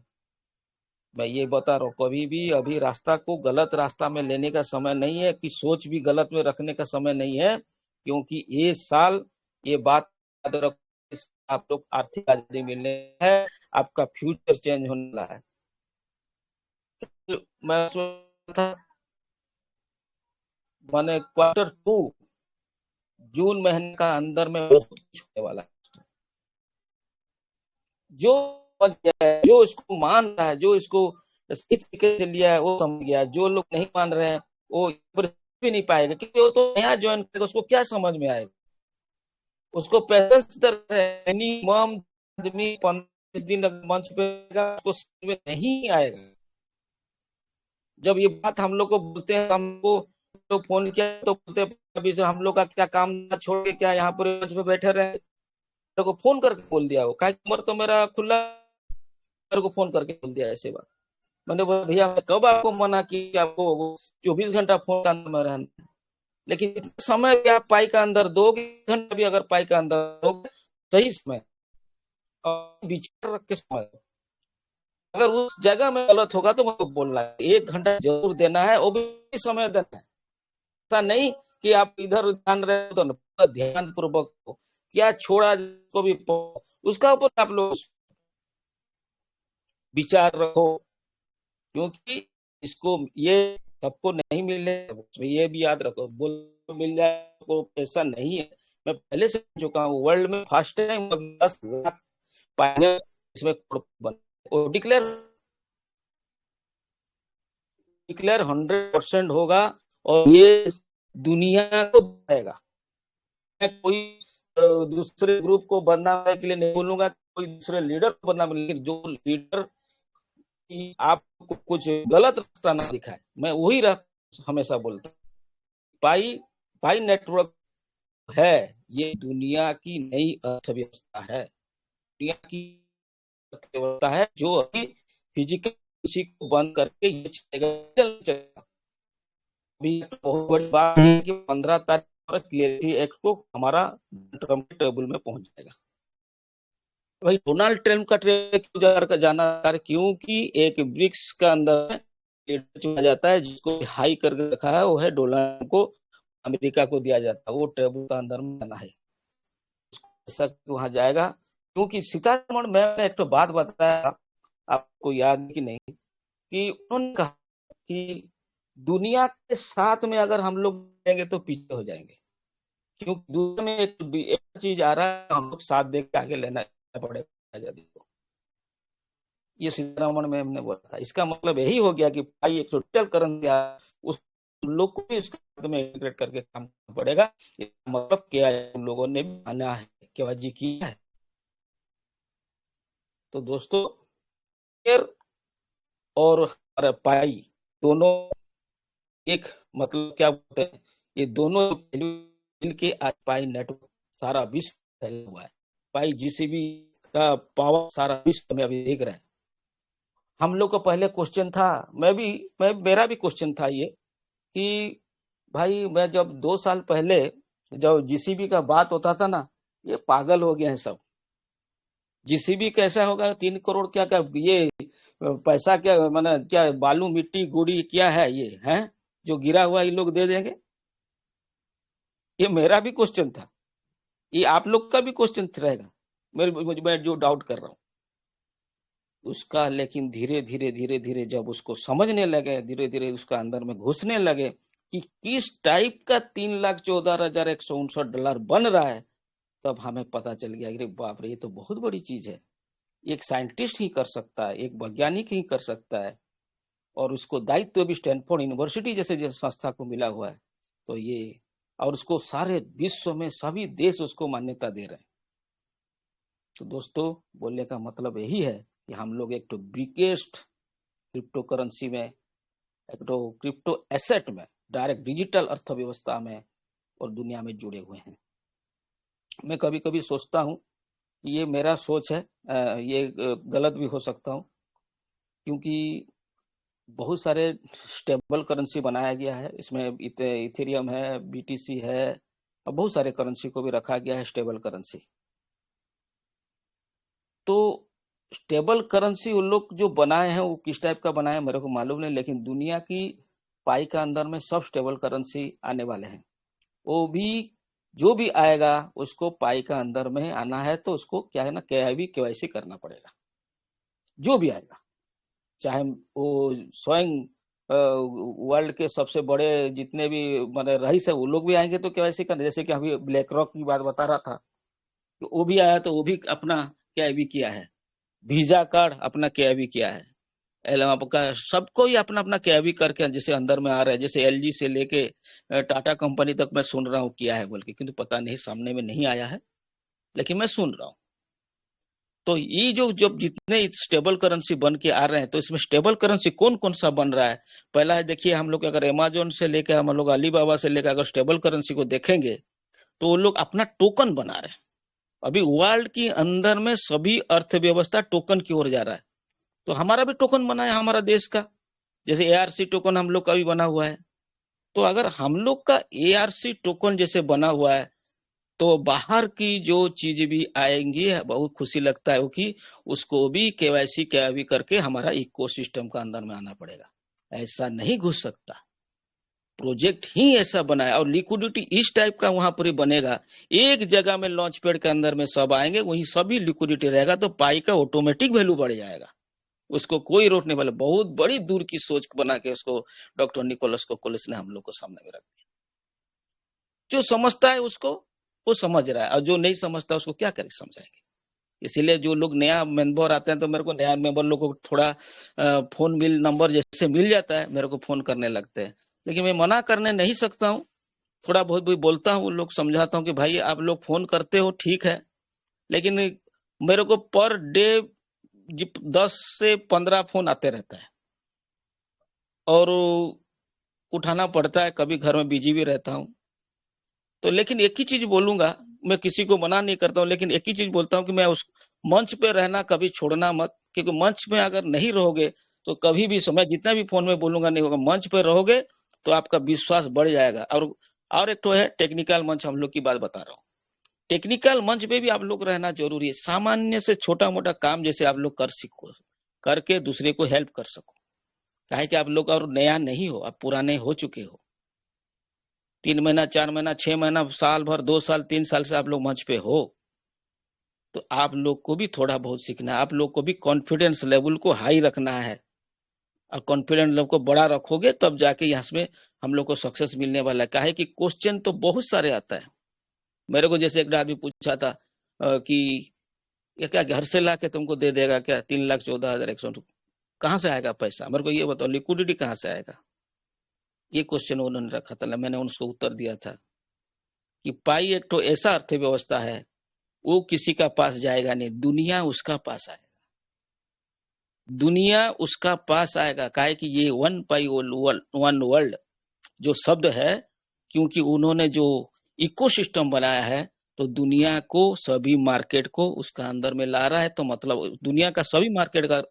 मैं ये बता रहा हूँ, कभी भी अभी रास्ता को गलत रास्ता में लेने का समय नहीं है, कि सोच भी गलत में रखने का समय नहीं है, क्योंकि ये साल ये बात याद रखो, आप लोग आर्थिक आजादी मिलने है, आपका फ्यूचर चेंज होने वाला है। मैं था मैंने Q2 जून महीने का अंदर में बहुत कुछ होने वाला है। जो समझ गया है, जो इसको मान रहा है, जो इसको सही तरीके से लिया है वो समझ गया, जो लोग नहीं मान रहे हैं वो भी नहीं पाएगा, क्योंकि वो तो नया ज्वाइन करेगा, उसको क्या समझ में आएगा, उसको पेशेंस मिनिमम आदमी 15 दिन मंच पे उसको समझ में नहीं आएगा। जब ये बात हम लोग को बोलते हैं, हमको तो फोन किया तो बोलते अभी से हम लोग का क्या काम छोड़ के क्या यहाँ पर मंच पे बैठे रहे, मेरे को फोन करके बोल दिया हो, क्या नंबर तो मेरा खुला, मेरे को फोन करके बोल दिया ऐसे बात। मैंने बोला भैया मैं कब आपको मना कि आपको 24 घंटा फोन का अंदर में रहना, लेकिन इतना समय भी आप पाई का अंदर दोगे, घंटा भी अगर पाई का अंदर दोगे, सही समय और विचार रख के समय दो। अगर उस जगह में गलत होगा तो मुझको बोलना है, 1 घंटा जरूर देना है, वो भी समय देना है। ऐसा नहीं कि आप इधर ध्यान रहे हो तो ध्यान पूर्वक हो, क्या छोड़ा को भी उसका ऊपर आप लोग विचार रखो, क्योंकि इसको ये सबको नहीं मिले, ये भी याद रखो, बोल मिल जाए को पैसा नहीं है। मैं पहले से चुका हूँ, वर्ल्ड में फर्स्ट टाइम 10 लाख पाने इसमें डिक्लेयर डिक्लेयर 100% होगा और ये दुनिया को बताएगा। मैं कोई दूसरे ग्रुप को बदनाम करने के लिए नहीं बोलूंगा, कोई दूसरे लीडर को बदनाम, लेकिन जो लीडर की आपको कुछ गलत रास्ता ना दिखाए, मैं वही हमेशा बोलता हूँ। पाई पाई नेटवर्क है, ये दुनिया की नई अर्थव्यवस्था है, दुनिया की अर्थव्यवस्था है, जो अभी फिजिकल किसी को बंद करके ये चलेगा। अभी बहुत बड़ी बात है कि 15 तारीख पर क्लियरिटी एक्ट को हमारा ट्रम्प के टेबल में पहुंच जाएगा। भाई डोनाल्ड ट्रम्प का ट्रेड का जाना, क्योंकि एक ब्रिक्स का अंदर चुना जाता है, जिसको हाई करके रखा है वो है डोनाल्ड को, अमेरिका को दिया जाता है, वो टेबल का अंदर में जाना है, ऐसा वहां जाएगा। क्योंकि सीतारमण में एक तो बात बताया, आपको याद कि नहीं, कि उन्होंने कहा कि दुनिया के साथ में अगर हम लोग जाएंगे तो पीछे हो जाएंगे, क्योंकि दुनिया में एक चीज आ रहा है, हम लोग साथ देख के आगे लेना पड़ेगा आजादी को। ये सीतारमण में हमने बोला था। इसका मतलब यही हो गया कि भाई एक टोटल करेंसी उस लोग को भी उसके में इंटीग्रेट करके काम करना पड़ेगा। मतलब क्या लोगों ने आना है, केवाजी किया है। तो दोस्तों और पाई दोनों एक, मतलब क्या बोलते हैं, ये दोनों मिलके आज पाई नेटवर्क सारा विश्व फैला हुआ है। पाई जीसीबी का पावर सारा विश्व में अभी देख रहे हैं। हम लोग का पहले क्वेश्चन था, मेरा भी क्वेश्चन था ये, कि भाई मैं जब 2 साल पहले जब जीसीबी का बात होता था ना, ये पागल हो गए हैं सब। जीसीबी कैसा होगा, 3 करोड़ क्या क्या ये पैसा, क्या माना, क्या बालू मिट्टी गुड़ी क्या है ये, है जो गिरा हुआ ये लोग दे देंगे? ये मेरा भी क्वेश्चन था, ये आप लोग का भी क्वेश्चन रहेगा, मैं जो डाउट कर रहा हूँ उसका। लेकिन धीरे धीरे धीरे धीरे जब उसको समझने लगे, धीरे धीरे उसका अंदर में घुसने लगे कि किस टाइप का 3,14,159 डॉलर बन रहा है, तब हमें पता चल गया कि बाप रे, ये तो बहुत बड़ी चीज है। एक साइंटिस्ट ही कर सकता है, एक वैज्ञानिक ही कर सकता है, और उसको दायित्व भी स्टैनफोर्ड यूनिवर्सिटी जैसे संस्था को मिला हुआ है। तो ये, और उसको सारे विश्व में सभी देश उसको मान्यता दे रहे हैं। तो दोस्तों बोलने का मतलब यही है कि हम लोग एक तो बिगेस्ट क्रिप्टो करेंसी में, एक तो क्रिप्टो एसेट में, डायरेक्ट डिजिटल अर्थव्यवस्था में और दुनिया में जुड़े हुए हैं। मैं कभी कभी सोचता हूँ, ये मेरा सोच है, ये गलत भी हो सकता हूँ, क्योंकि बहुत सारे स्टेबल करेंसी बनाया गया है, इसमें इथेरियम है, बीटीसी है, और बहुत सारे करेंसी को भी रखा गया है स्टेबल करेंसी। तो स्टेबल करेंसी उन लोग जो बनाए हैं वो किस टाइप का बनाए हैं मेरे को मालूम नहीं, लेकिन दुनिया की पाई का अंदर में सब स्टेबल करेंसी आने वाले हैं। वो भी जो भी आएगा उसको पाई का अंदर में आना है, तो उसको क्या है ना, केवाईसी करना पड़ेगा। जो भी आएगा, चाहे वो स्वयं वर्ल्ड के सबसे बड़े जितने भी मतलब रईस है वो लोग भी आएंगे तो केवाईसी करने, जैसे कि अभी ब्लैक रॉक की बात बता रहा था, तो वो भी आया तो वो भी अपना केवाईसी किया है, वीजा कार्ड अपना केवाईसी किया है, आपका सबको ही अपना अपना केवाईसी करके जैसे अंदर में आ रहा है। जैसे एलजी से लेके टाटा कंपनी तक मैं सुन रहा हूँ किया है बोल के, किंतु पता नहीं, सामने में नहीं आया है, लेकिन मैं सुन रहा हूँ। तो ये जो जब जितने स्टेबल करेंसी बन के आ रहे हैं, तो इसमें स्टेबल करेंसी कौन कौन सा बन रहा है? पहला है, देखिए हम लोग अगर अमेजोन से लेकर, हम लोग अलीबाबा से लेकर अगर स्टेबल करेंसी को देखेंगे, तो वो लोग अपना टोकन बना रहे हैं। अभी वर्ल्ड के अंदर में सभी अर्थव्यवस्था टोकन की ओर जा रहा है, तो हमारा भी टोकन बना है हमारा देश का, जैसे एआरसी टोकन हम लोग का भी बना हुआ है। तो अगर हम लोग का एआरसी टोकन जैसे बना हुआ है, तो बाहर की जो चीज भी आएंगी बहुत खुशी लगता है वो कि उसको भी केवाईसी क्या भी करके हमारा इकोसिस्टम का अंदर में आना पड़ेगा। ऐसा नहीं घुस सकता, प्रोजेक्ट ही ऐसा बनाया और लिक्विडिटी इस टाइप का वहां पर ही बनेगा। एक जगह में लॉन्च पैड के अंदर में सब आएंगे, वहीं सभी लिक्विडिटी रहेगा, तो पाई का ऑटोमेटिक वैल्यू बढ़ जाएगा, उसको कोई रोकने वाला। बहुत बड़ी दूर की सोच बना के उसको डॉक्टर निकोलस कोकोलस ने हम लोग को सामने में रख दिया। जो समझता है उसको वो समझ रहा है, और जो नहीं समझता उसको क्या करे समझाएंगे। इसीलिए जो लोग नया मेंबर आते हैं, तो मेरे को नया मेंबर लोग को थोड़ा फोन नंबर जैसे मिल जाता है, मेरे को फोन करने लगते हैं, लेकिन मैं मना करने नहीं सकता हूँ। थोड़ा बहुत भी बोलता हूँ, लोग समझाता हूँ कि भाई आप लोग फोन करते हो ठीक है, लेकिन मेरे को पर डे 10 से 15 फोन आते रहता है, और उठाना पड़ता है, कभी घर में बिजी भी रहता हूँ। तो लेकिन एक ही चीज बोलूंगा, मैं किसी को मना नहीं करता हूँ, लेकिन एक ही चीज बोलता हूँ कि मैं उस मंच पे रहना कभी छोड़ना मत, क्योंकि मंच में अगर नहीं रहोगे तो कभी भी समय जितना भी फोन में बोलूंगा नहीं होगा। मंच पे रहोगे तो आपका विश्वास बढ़ जाएगा। और एक तो है टेक्निकल मंच, हम लोग की बात बता रहा हूँ। टेक्निकल मंच पे भी आप लोग रहना जरूरी है। सामान्य से छोटा मोटा काम जैसे आप लोग कर सको, करके दूसरे को हेल्प कर सको। काहे कि आप लोग और नया नहीं हो, आप पुराने हो चुके हो। 3 महीना 4 महीना 6 महीना साल भर 2 साल 3 साल से आप लोग मंच पे हो, तो आप लोग को भी थोड़ा बहुत सीखना है। आप लोग को भी कॉन्फिडेंस लेवल को हाई रखना है, और कॉन्फिडेंस लेवल को बड़ा रखोगे तब जाके यहाँ में हम लोग को सक्सेस मिलने वाला है। काहे कि क्वेश्चन तो बहुत सारे आता है। मेरे को जैसे एक आदमी पूछा था कि ये क्या घर से ला के तुमको दे देगा क्या 3,14,100? कहाँ से आएगा पैसा, मेरे को ये बताओ, लिक्विडिटी कहाँ से आएगा? ये क्वेश्चन उन्होंने रखा था, मैंने उनको उत्तर दिया था कि पाई एक तो ऐसा अर्थव्यवस्था है, वो किसी का पास जाएगा नहीं, दुनिया उसका पास आएगा। दुनिया उसका पास आएगा। काहे कि ये वन पाई वन वर्ल्ड जो शब्द है, क्योंकि उन्होंने जो इकोसिस्टम बनाया है, तो दुनिया को सभी मार्केट को उसका अंदर में ला रहा है। तो मतलब दुनिया का सभी मार्केट का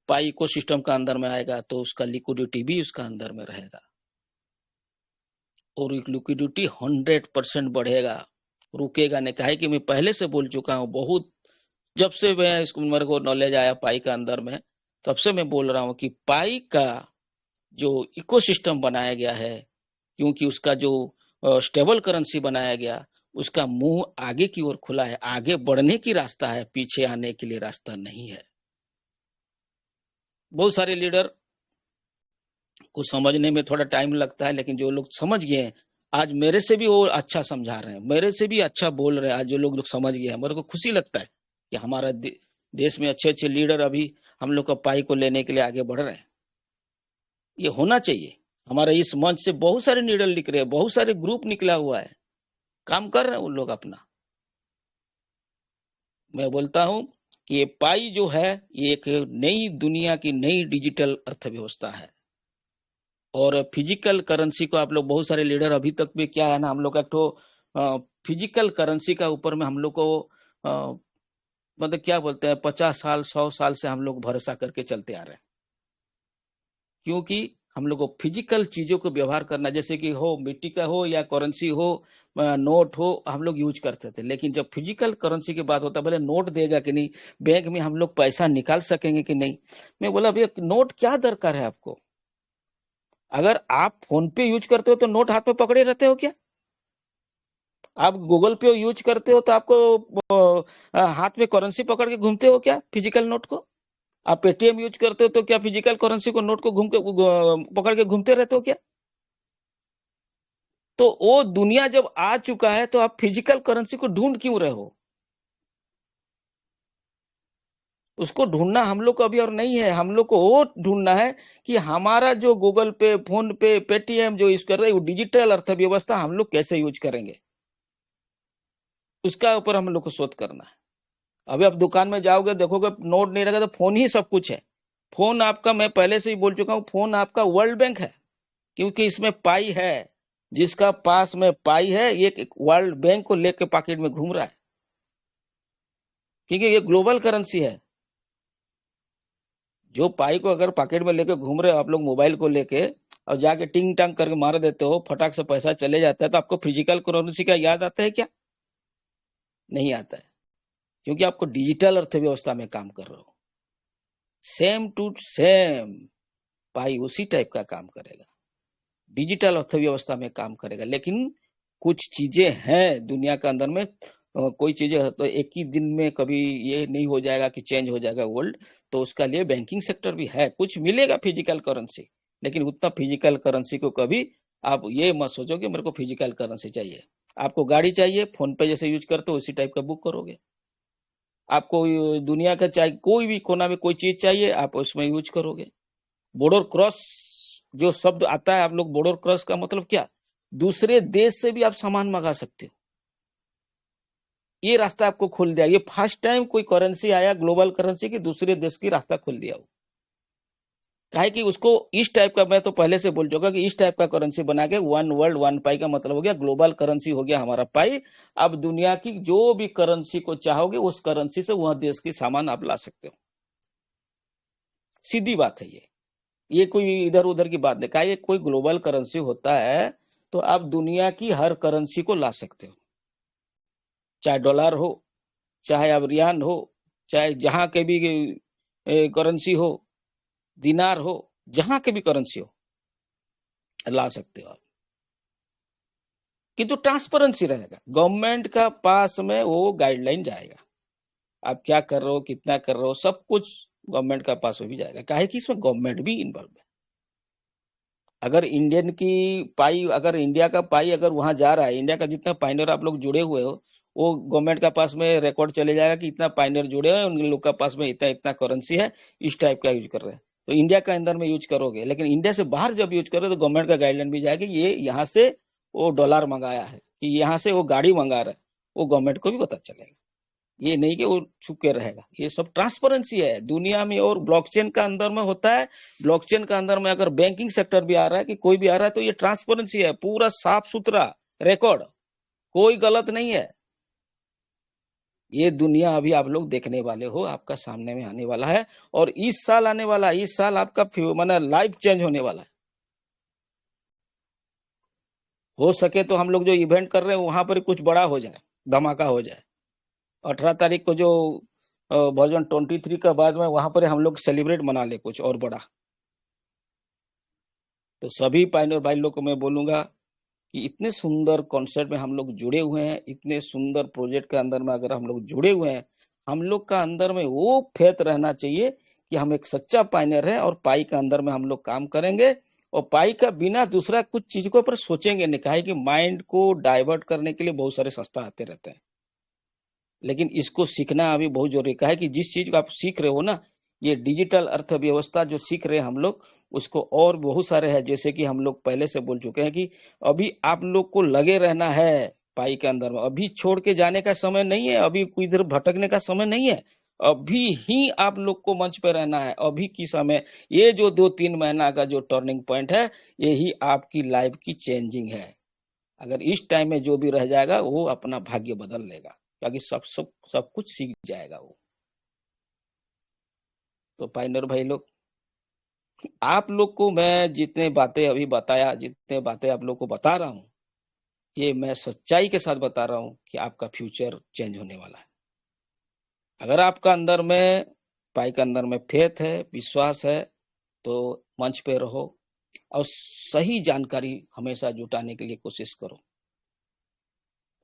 पाई इकोसिस्टम का अंदर में आएगा, तो उसका लिक्विडिटी भी उसका अंदर में रहेगा, और लिक्विडिटी 100% बढ़ेगा, रुकेगा नहीं। काहे कि मैं पहले से बोल चुका हूँ, बहुत जब से मैं इसको मेरे को नॉलेज आया पाई का अंदर में, तब से मैं बोल रहा हूँ कि पाई का जो इकोसिस्टम बनाया गया है, क्योंकि उसका जो स्टेबल करेंसी बनाया गया, उसका मुंह आगे की ओर खुला है, आगे बढ़ने की रास्ता है, पीछे आने के लिए रास्ता नहीं है। बहुत सारे लीडर को समझने में थोड़ा टाइम लगता है, लेकिन जो लोग समझ गए हैं, आज मेरे से भी वो अच्छा समझा रहे हैं, मेरे से भी अच्छा बोल रहे हैं। आज जो लोग समझ गए हैं, मेरे को खुशी लगता है कि हमारा देश में अच्छे अच्छे लीडर अभी हम लोग का पाई को लेने के लिए आगे बढ़ रहे हैं। ये होना चाहिए। हमारे इस मंच से बहुत सारे लीडर लिख रहे हैं, बहुत सारे ग्रुप निकला हुआ है, काम कर रहे हैं उन लोग अपना। मैं बोलता हूं कि ये पाई जो है, ये एक नई दुनिया की नई डिजिटल अर्थव्यवस्था है। और फिजिकल करेंसी को आप लोग बहुत सारे लीडर अभी तक भी क्या है ना, हम लोग का एक तो फिजिकल करेंसी का ऊपर में हम लोग को मतलब क्या बोलते हैं, 50 साल 100 साल से हम लोग भरोसा करके चलते आ रहे हैं। क्योंकि हम लोग को फिजिकल चीजों को व्यवहार करना, जैसे कि हो मिट्टी का हो या करेंसी हो, नोट हो, हम लोग यूज करते थे। लेकिन जब फिजिकल करेंसी की बात होता है, बोले नोट देगा कि नहीं, बैंक में हम लोग पैसा निकाल सकेंगे कि नहीं। मैं बोला भैया नोट क्या दरकार है आपको? अगर आप फोन पे यूज करते हो तो नोट हाथ में पकड़े रहते हो क्या? आप गूगल पे यूज करते हो तो आपको हाथ में करेंसी पकड़ के घूमते हो क्या, फिजिकल नोट को? आप पेटीएम यूज करते हो तो क्या फिजिकल करेंसी को नोट को घूम के पकड़ के घूमते रहते हो क्या? तो वो दुनिया जब आ चुका है, तो आप फिजिकल करेंसी को ढूंढ क्यों रहे हो? उसको ढूंढना हम लोग को अभी और नहीं है। हम लोग को वो ढूंढना है कि हमारा जो गूगल पे, फोन पे, पेटीएम जो यूज कर रहे हैं, वो डिजिटल अर्थव्यवस्था हम लोग कैसे यूज करेंगे, उसका ऊपर हम लोग को शोध करना है। अभी आप दुकान में जाओगे, देखोगे नोट नहीं रहेगा, तो फोन ही सब कुछ है। फोन आपका, मैं पहले से ही बोल चुका हूं, फोन आपका वर्ल्ड बैंक है, क्योंकि इसमें पाई है। जिसका पास में पाई है, एक वर्ल्ड बैंक को लेके पॉकेट में घूम रहा है। क्योंकि ये ग्लोबल करेंसी है। जो पाई को अगर पॉकेट में लेके घूम रहे हो आप लोग मोबाइल को लेके और जाके टिंग टांग करके मार देते हो, फटाक से पैसा चले जाता है, तो आपको फिजिकल करेंसी का याद आता है क्या? नहीं आता है, क्योंकि आपको डिजिटल अर्थव्यवस्था में काम कर रहे हो। सेम टू सेम पाई उसी टाइप का काम करेगा, डिजिटल अर्थव्यवस्था में काम करेगा। लेकिन कुछ चीजें हैं दुनिया के अंदर में, कोई चीजें तो एक ही दिन में कभी ये नहीं हो जाएगा कि चेंज हो जाएगा वर्ल्ड, तो उसका लिए बैंकिंग सेक्टर भी है, कुछ मिलेगा फिजिकल करेंसी, लेकिन उतना फिजिकल करेंसी को कभी आप ये मत सोचो कि मेरे को फिजिकल करेंसी चाहिए। आपको गाड़ी चाहिए, फोन पे जैसे यूज करते हो उसी टाइप का बुक करोगे। आपको दुनिया का चाहे कोई भी कोना में कोई चीज चाहिए, आप उसमें यूज करोगे। बॉर्डर क्रॉस जो शब्द आता है, आप लोग बॉर्डर क्रॉस का मतलब क्या? दूसरे देश से भी आप सामान मंगा सकते हो। ये रास्ता आपको खोल दिया, ये फर्स्ट टाइम कोई करेंसी आया ग्लोबल करेंसी की दूसरे देश की रास्ता खोल दिया वो। काहे कि उसको इस टाइप का, मैं तो पहले से बोल चुका कि इस टाइप का करेंसी बना के वन वर्ल्ड वन पाई का मतलब हो गया ग्लोबल करेंसी हो गया हमारा पाई। अब दुनिया की जो भी करेंसी को चाहोगे उस करेंसी से वह देश की सामान आप ला सकते हो। सीधी बात है ये कोई इधर उधर की बात नहीं। काहे कोई ग्लोबल करेंसी होता है तो आप दुनिया की हर करेंसी को ला सकते हो, चाहे डॉलर हो, चाहे अब रियान हो, चाहे जहां के भी करेंसी हो, दिनार हो, जहां के भी करेंसी हो ला सकते हो आप। किंतु ट्रांसपेरेंसी रहेगा, गवर्नमेंट का पास में वो गाइडलाइन जाएगा, आप क्या कर रहे हो, कितना कर रहे हो, सब कुछ गवर्नमेंट का पास में भी जाएगा। काहे कि इसमें गवर्नमेंट भी इन्वॉल्व है। अगर इंडियन की पाई, अगर इंडिया का पाई अगर वहां जा रहा है, इंडिया का जितना पाइनर आप लोग जुड़े हुए हो, वो गवर्नमेंट का पास में रिकॉर्ड चले जाएगा कि इतना पाइनर जुड़े हैं, उन लोग का पास में इतना इतना करेंसी है, इस टाइप का यूज कर रहे हैं, तो इंडिया का अंदर में यूज करोगे। लेकिन इंडिया से बाहर जब यूज करो तो गवर्नमेंट का गाइडलाइन भी जाएगा कि ये यहाँ से वो डॉलर मंगाया है, कि यहाँ से वो गाड़ी मंगा रहा है, वो गवर्नमेंट को भी पता चलेगा। ये नहीं कि वो छुप के रहेगा, ये सब ट्रांसपेरेंसी है दुनिया में। और ब्लॉकचेन का अंदर में होता है, ब्लॉकचेन का अंदर में अगर बैंकिंग सेक्टर भी आ रहा है कि कोई भी आ रहा है तो ये ट्रांसपेरेंसी है, पूरा साफ सुथरा रिकॉर्ड, कोई गलत नहीं है। ये दुनिया अभी आप लोग देखने वाले हो, आपका सामने में आने वाला है, और इस साल आने वाला है, इस साल आपका माना लाइफ चेंज होने वाला है। हो सके तो हम लोग जो इवेंट कर रहे हैं वहां पर कुछ बड़ा हो जाए, धमाका हो जाए। 18 तारीख को जो वर्जन 23 का बाद में वहां पर हम लोग सेलिब्रेट मना ले कुछ और बड़ा। तो सभी पाइनर भाई लोग को मैं बोलूंगा कि इतने सुंदर कॉन्सेप्ट में हम लोग जुड़े हुए हैं, इतने सुंदर प्रोजेक्ट के अंदर में अगर हम लोग जुड़े हुए हैं, हम लोग का अंदर में वो फेथ रहना चाहिए कि हम एक सच्चा पाइनर है और पाई के अंदर में हम लोग काम करेंगे, और पाई का बिना दूसरा कुछ चीज को पर सोचेंगे नहीं। काहे कि माइंड को डाइवर्ट करने के लिए बहुत सारे संस्था आते रहते हैं, लेकिन इसको सीखना अभी बहुत जरूरी है। कि जिस चीज को आप सीख रहे हो ना, ये डिजिटल अर्थव्यवस्था जो सीख रहे हैं हम लोग, उसको और बहुत सारे हैं, जैसे कि हम लोग पहले से बोल चुके हैं कि अभी आप लोग को लगे रहना है पाई के अंदर में। अभी छोड़ के जाने का समय नहीं है, अभी कोई इधर भटकने का समय नहीं है, अभी ही आप लोग को मंच पे रहना है, अभी की समय। ये जो 2-3 महीना का जो टर्निंग पॉइंट है, यही आपकी लाइफ की चेंजिंग है। अगर इस टाइम में जो भी रह जाएगा वो अपना भाग्य बदल लेगा, क्योंकि सब कुछ सीख जाएगा वो। तो पाइनर भाई लोग, आप लोग को मैं जितने बातें अभी बताया, जितने बातें आप लोग को बता रहा हूँ, ये मैं सच्चाई के साथ बता रहा हूँ कि आपका फ्यूचर चेंज होने वाला है। अगर आपका अंदर में, पाई के अंदर में फेथ है, विश्वास है, तो मंच पे रहो और सही जानकारी हमेशा जुटाने के लिए कोशिश करो,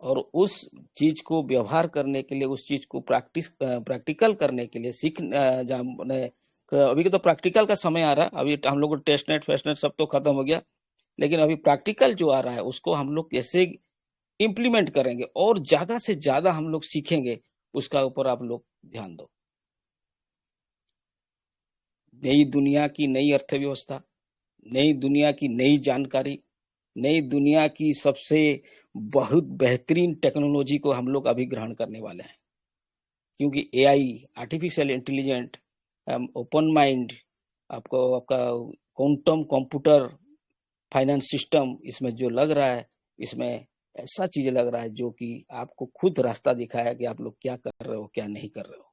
और उस चीज को व्यवहार करने के लिए, उस चीज को प्रैक्टिकल करने के लिए अभी तो प्रैक्टिकल का समय आ रहा है। अभी हम लोग को टेस्ट नेट फेस्ट नेट सब तो खत्म हो गया, लेकिन अभी प्रैक्टिकल जो आ रहा है उसको हम लोग कैसे इम्प्लीमेंट करेंगे और ज्यादा से ज्यादा हम लोग सीखेंगे, उसका ऊपर आप लोग ध्यान दो। नई दुनिया की नई अर्थव्यवस्था, नई दुनिया की नई जानकारी, नई दुनिया की सबसे बहुत बेहतरीन टेक्नोलॉजी को हम लोग अभी ग्रहण करने वाले हैं। क्योंकि AI, artificial intelligent, open mind, आपको आपका क्वांटम कंप्यूटर फाइनेंस सिस्टम इसमें जो लग रहा है, इसमें ऐसा चीज लग रहा है जो कि आपको खुद रास्ता दिखाया कि आप लोग क्या कर रहे हो, क्या नहीं कर रहे हो।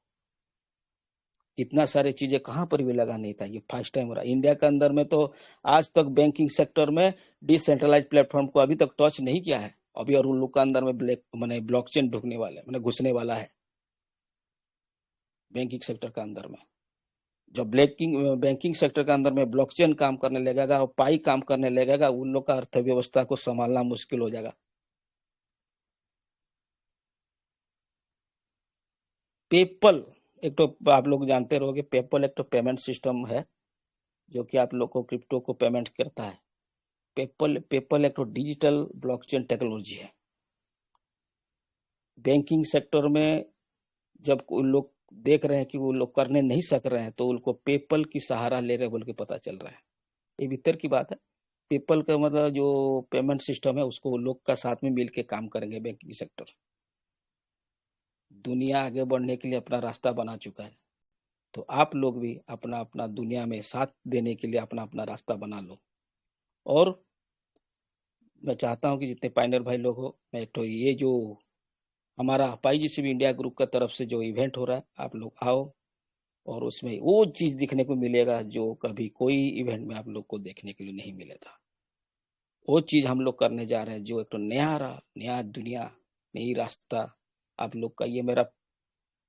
इतना सारे चीजें कहाँ पर भी लगा नहीं था, ये फर्स्ट टाइम हो रहा है इंडिया के अंदर में। तो आज तक बैंकिंग सेक्टर में डिसेंट्रलाइज प्लेटफॉर्म को अभी तक टच नहीं किया है। अभी और उन लोग का अंदर में मैंने ब्लॉकचेन ढुकने वाले मैंने घुसने वाला है बैंकिंग सेक्टर के अंदर में। जब बैंकिंग सेक्टर के अंदर में ब्लॉकचेन काम करने लगेगा और पाई काम करने लगेगा, उन लोग का अर्थव्यवस्था को संभालना मुश्किल हो जाएगा। पेपल एक तो आप लोग जानते रहोगे, पेपल एक तो पेमेंट सिस्टम है जो कि आप लोग को क्रिप्टो को पेमेंट करता है। पेपल पेपल एक तो डिजिटल ब्लॉकचेन टेक्नोलॉजी है। बैंकिंग सेक्टर में जब उन लोग देख रहे हैं कि वो लोग करने नहीं सक रहे हैं, तो उनको पेपल की सहारा ले रहे बोल के पता चल रहा है। ये भीतर की बात है। पेपल का मतलब जो पेमेंट सिस्टम है उसको लोग का साथ में मिलके काम करेंगे। बैंकिंग सेक्टर दुनिया आगे बढ़ने के लिए अपना रास्ता बना चुका है, तो आप लोग भी अपना अपना दुनिया में साथ देने के लिए अपना अपना रास्ता बना लो। और मैं चाहता हूं कि जितने पाइनर भाई लोग हो, मैं एक तो ये जो हमारा अपाई जी भी इंडिया ग्रुप का तरफ से जो इवेंट हो रहा है, आप लोग आओ और उसमें वो चीज दिखने को मिलेगा जो कभी कोई इवेंट में आप लोग को देखने के लिए नहीं मिला था। वो चीज हम लोग करने जा रहे हैं, जो एक तो नया दुनिया, नई रास्ता आप लोग का। ये मेरा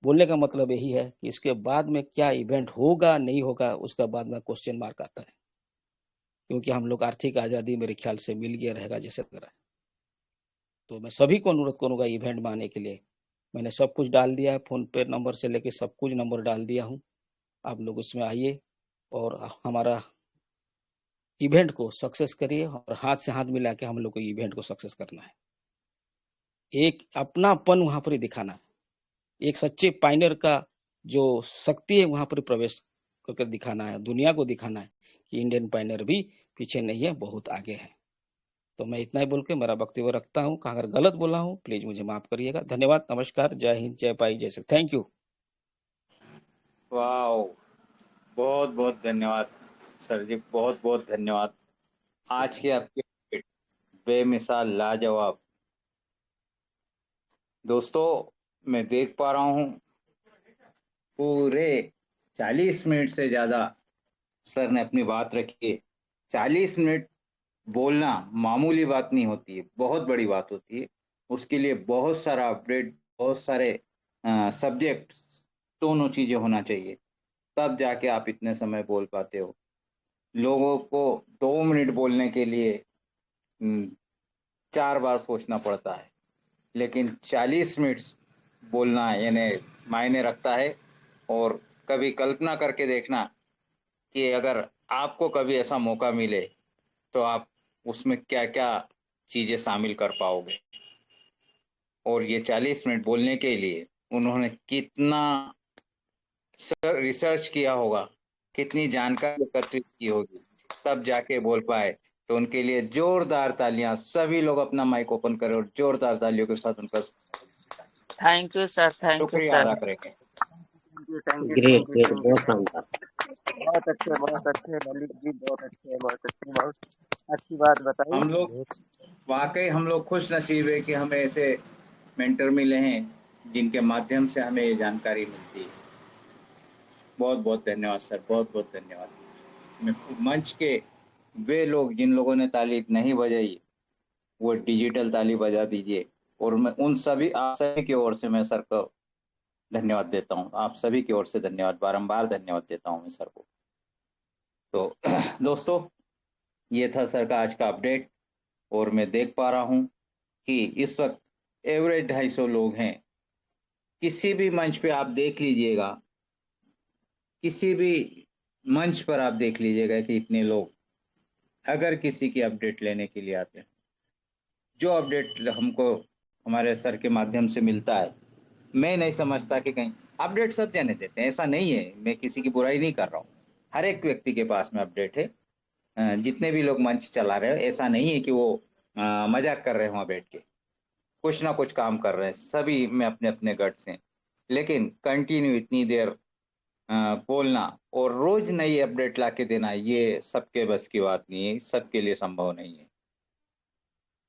बोलने का मतलब यही है कि इसके बाद में क्या इवेंट होगा नहीं होगा, उसका बाद में क्वेश्चन मार्क आता है, क्योंकि हम लोग आर्थिक आजादी मेरे ख्याल से मिल गया रहेगा जैसे लग रहा है। तो मैं सभी को अनुरोध करूंगा इवेंट में आने के लिए। मैंने सब कुछ डाल दिया है, फोन पे नंबर से लेके सब कुछ नंबर डाल दिया हूँ। आप लोग उसमें आइए और हमारा इवेंट को सक्सेस करिए, और हाथ से हाथ मिला के हम लोग को इवेंट को सक्सेस करना है। एक अपनापन वहां पर ही दिखाना है, एक सच्चे पाइनर का जो शक्ति है वहां पर प्रवेश करके दिखाना है, दुनिया को दिखाना है कि इंडियन पाइनर भी पीछे नहीं है, बहुत आगे है। तो मैं इतना ही बोल के मेरा वक्तव्य रखता हूँ। अगर गलत बोला हूँ प्लीज मुझे माफ करिएगा। धन्यवाद, नमस्कार, जय हिंद, जय पाई, जय सिख। Thank you. वाओ, बहुत बहुत धन्यवाद सर जी, बहुत बहुत धन्यवाद। आज के आपके बेमिसाल लाजवाब। दोस्तों, मैं देख पा रहा हूँ पूरे 40 मिनट से ज्यादा सर ने अपनी बात रखी है। 40 मिनट बोलना मामूली बात नहीं होती है, बहुत बड़ी बात होती है। उसके लिए बहुत सारा अपडेट, बहुत सारे सब्जेक्ट, दोनों चीजें होना चाहिए, तब जाके आप इतने समय बोल पाते हो। लोगों को 2 मिनट बोलने के लिए 4 बार सोचना पड़ता है, लेकिन 40 मिनट बोलना यानी मायने रखता है। और कभी कल्पना करके देखना कि अगर आपको कभी ऐसा मौका मिले तो आप उसमें क्या क्या चीजें शामिल कर पाओगे। और ये 40 मिनट बोलने के लिए उन्होंने कितना रिसर्च किया होगा, कितनी जानकारी एकत्रित की होगी, तब जाके बोल पाए। तो उनके लिए जोरदार तालियां, सभी लोग अपना माइक ओपन करें और जोरदार तालियों के साथ उनका thank you sir, thank you शुक्रिया सर। अदा करेंगे। Thank you great thank you great, thank you बहुत थैंक शानदार। यू। बहुत अच्छे ललित जी, बहुत अच्छे, बहुत अच्छी, बहुत अच्छी बात बताई। हम लोग वाकई हम लोग खुश नसीब है कि हमें ऐसे मेंटर मिले हैं जिनके माध्यम से हमें ये जानकारी मिलती है। बहुत बहुत धन्यवाद सर, बहुत बहुत धन्यवाद। मैं मंच के वे लोग जिन लोगों ने ताली नहीं बजाई, वो डिजिटल ताली बजा दीजिए। और मैं उन सभी, आप सभी की ओर से मैं सर को धन्यवाद देता हूँ। आप सभी की ओर से धन्यवाद, बारंबार धन्यवाद देता हूँ मैं सर को। तो दोस्तों, ये था सर का आज का अपडेट। और मैं देख पा रहा हूँ कि इस वक्त एवरेज 250 लोग हैं। किसी भी मंच पे आप देख लीजिएगा, किसी भी मंच पर आप देख लीजिएगा कि इतने लोग अगर किसी की अपडेट लेने के लिए आते हैं, जो अपडेट हमको हमारे सर के माध्यम से मिलता है, मैं नहीं समझता कि कहीं अपडेट सब जाने देते हैं, ऐसा नहीं है। मैं किसी की बुराई नहीं कर रहा हूँ, हर एक व्यक्ति के पास में अपडेट है। जितने भी लोग मंच चला रहे हो, ऐसा नहीं है कि वो मजाक कर रहे हो बैठ के, कुछ ना कुछ काम कर रहे हैं सभी में अपने अपने गट से। लेकिन कंटिन्यू इतनी देर बोलना और रोज नई अपडेट ला के देना, ये सबके बस की बात नहीं है, सबके लिए संभव नहीं है।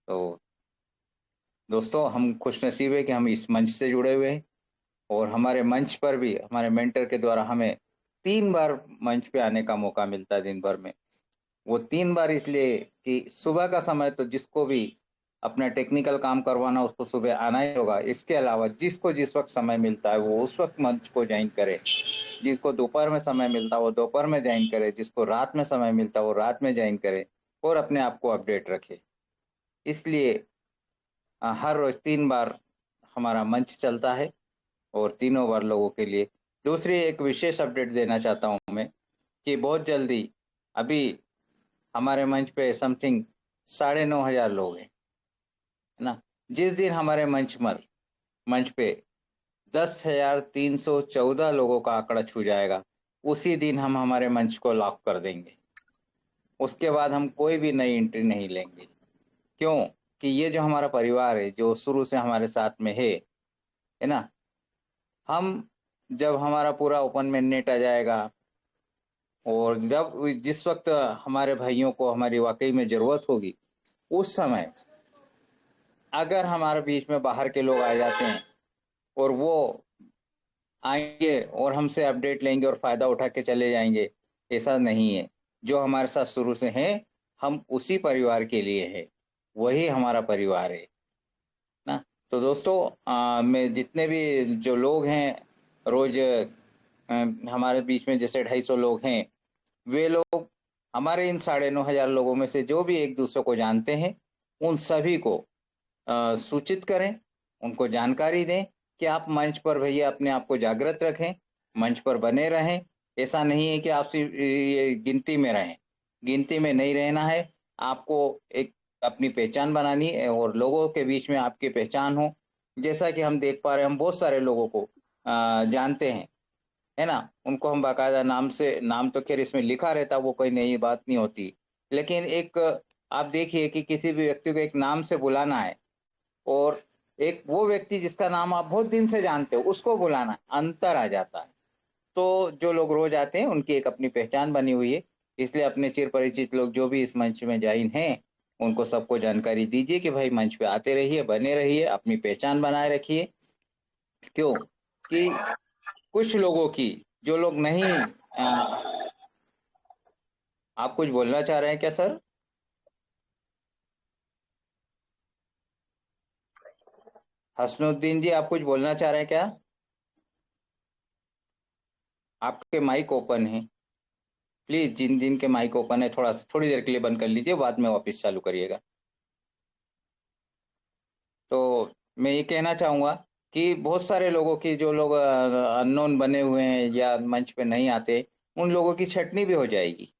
तो दोस्तों हम खुशनसीब है कि हम इस मंच से जुड़े हुए हैं और हमारे मंच पर भी हमारे मेंटर के द्वारा हमें 3 बार मंच पे आने का मौका मिलता है दिन भर में। वो 3 बार इसलिए कि सुबह का समय तो जिसको भी अपना टेक्निकल काम करवाना उसको सुबह आना ही होगा। इसके अलावा जिसको जिस वक्त समय मिलता है वो उस वक्त मंच को ज्वाइन करे, जिसको दोपहर में समय मिलता है वो दोपहर में ज्वाइन करे, जिसको रात में समय मिलता है वो रात में ज्वाइन करे और अपने आप को अपडेट रखे। इसलिए हर रोज 3 बार हमारा मंच चलता है और तीनों बार लोगों के लिए। दूसरी एक विशेष अपडेट देना चाहता हूं मैं कि बहुत जल्दी अभी हमारे मंच पे समथिंग 9,500 लोग हैं, है ना। जिस दिन हमारे मंच पे 10,314 लोगों का आंकड़ा छू जाएगा उसी दिन हम हमारे मंच को लॉक कर देंगे। उसके बाद हम कोई भी नई एंट्री नहीं लेंगे। क्यों कि ये जो हमारा परिवार है जो शुरू से हमारे साथ में है ना, हम जब हमारा पूरा ओपन मैंडेट आ जाएगा और जब जिस वक्त हमारे भाइयों को हमारी वाकई में जरूरत होगी उस समय अगर हमारे बीच में बाहर के लोग आ जाते हैं और वो आएंगे और हमसे अपडेट लेंगे और फायदा उठा के चले जाएंगे, ऐसा नहीं है। जो हमारे साथ शुरू से हैं हम उसी परिवार के लिए है, वही हमारा परिवार है ना। तो दोस्तों मैं जितने भी जो लोग हैं रोज हमारे बीच में जैसे 250 लोग हैं, वे लोग हमारे इन 9,500 लोगों में से जो भी एक दूसरे को जानते हैं उन सभी को सूचित करें, उनको जानकारी दें कि आप मंच पर भैया अपने आप को जागृत रखें, मंच पर बने रहें। ऐसा नहीं है कि आप सिर्फ ये गिनती में रहें, गिनती में नहीं रहना है। आपको एक अपनी पहचान बनानी है और लोगों के बीच में आपकी पहचान हो। जैसा कि हम देख पा रहे हैं हम बहुत सारे लोगों को जानते हैं, है ना। उनको हम बाकायदा नाम तो खैर इसमें लिखा रहता, वो कोई नई बात नहीं होती, लेकिन एक आप देखिए कि किसी भी व्यक्ति को एक नाम से बुलाना है और एक वो व्यक्ति जिसका नाम आप बहुत दिन से जानते हो उसको बुलाना, अंतर आ जाता है। तो जो लोग रोज आते हैं उनकी एक अपनी पहचान बनी हुई है, इसलिए अपने चिर परिचित लोग जो भी इस मंच में ज्वाइन हैं उनको सबको जानकारी दीजिए कि भाई मंच पे आते रहिए, बने रहिए, अपनी पहचान बनाए रखिए। क्यों कि कुछ लोगों की जो लोग नहीं आप कुछ बोलना चाह रहे हैं क्या सर? हसनुद्दीन जी आप कुछ बोलना चाह रहे हैं क्या? आपके माइक ओपन है, प्लीज जिन जिन के माइक ओपन है थोड़ी देर के लिए बंद कर लीजिए, बाद में वापस चालू करिएगा। तो मैं ये कहना चाहूंगा कि बहुत सारे लोगों की जो लोग अननोन बने हुए हैं या मंच पे नहीं आते उन लोगों की छटनी भी हो जाएगी,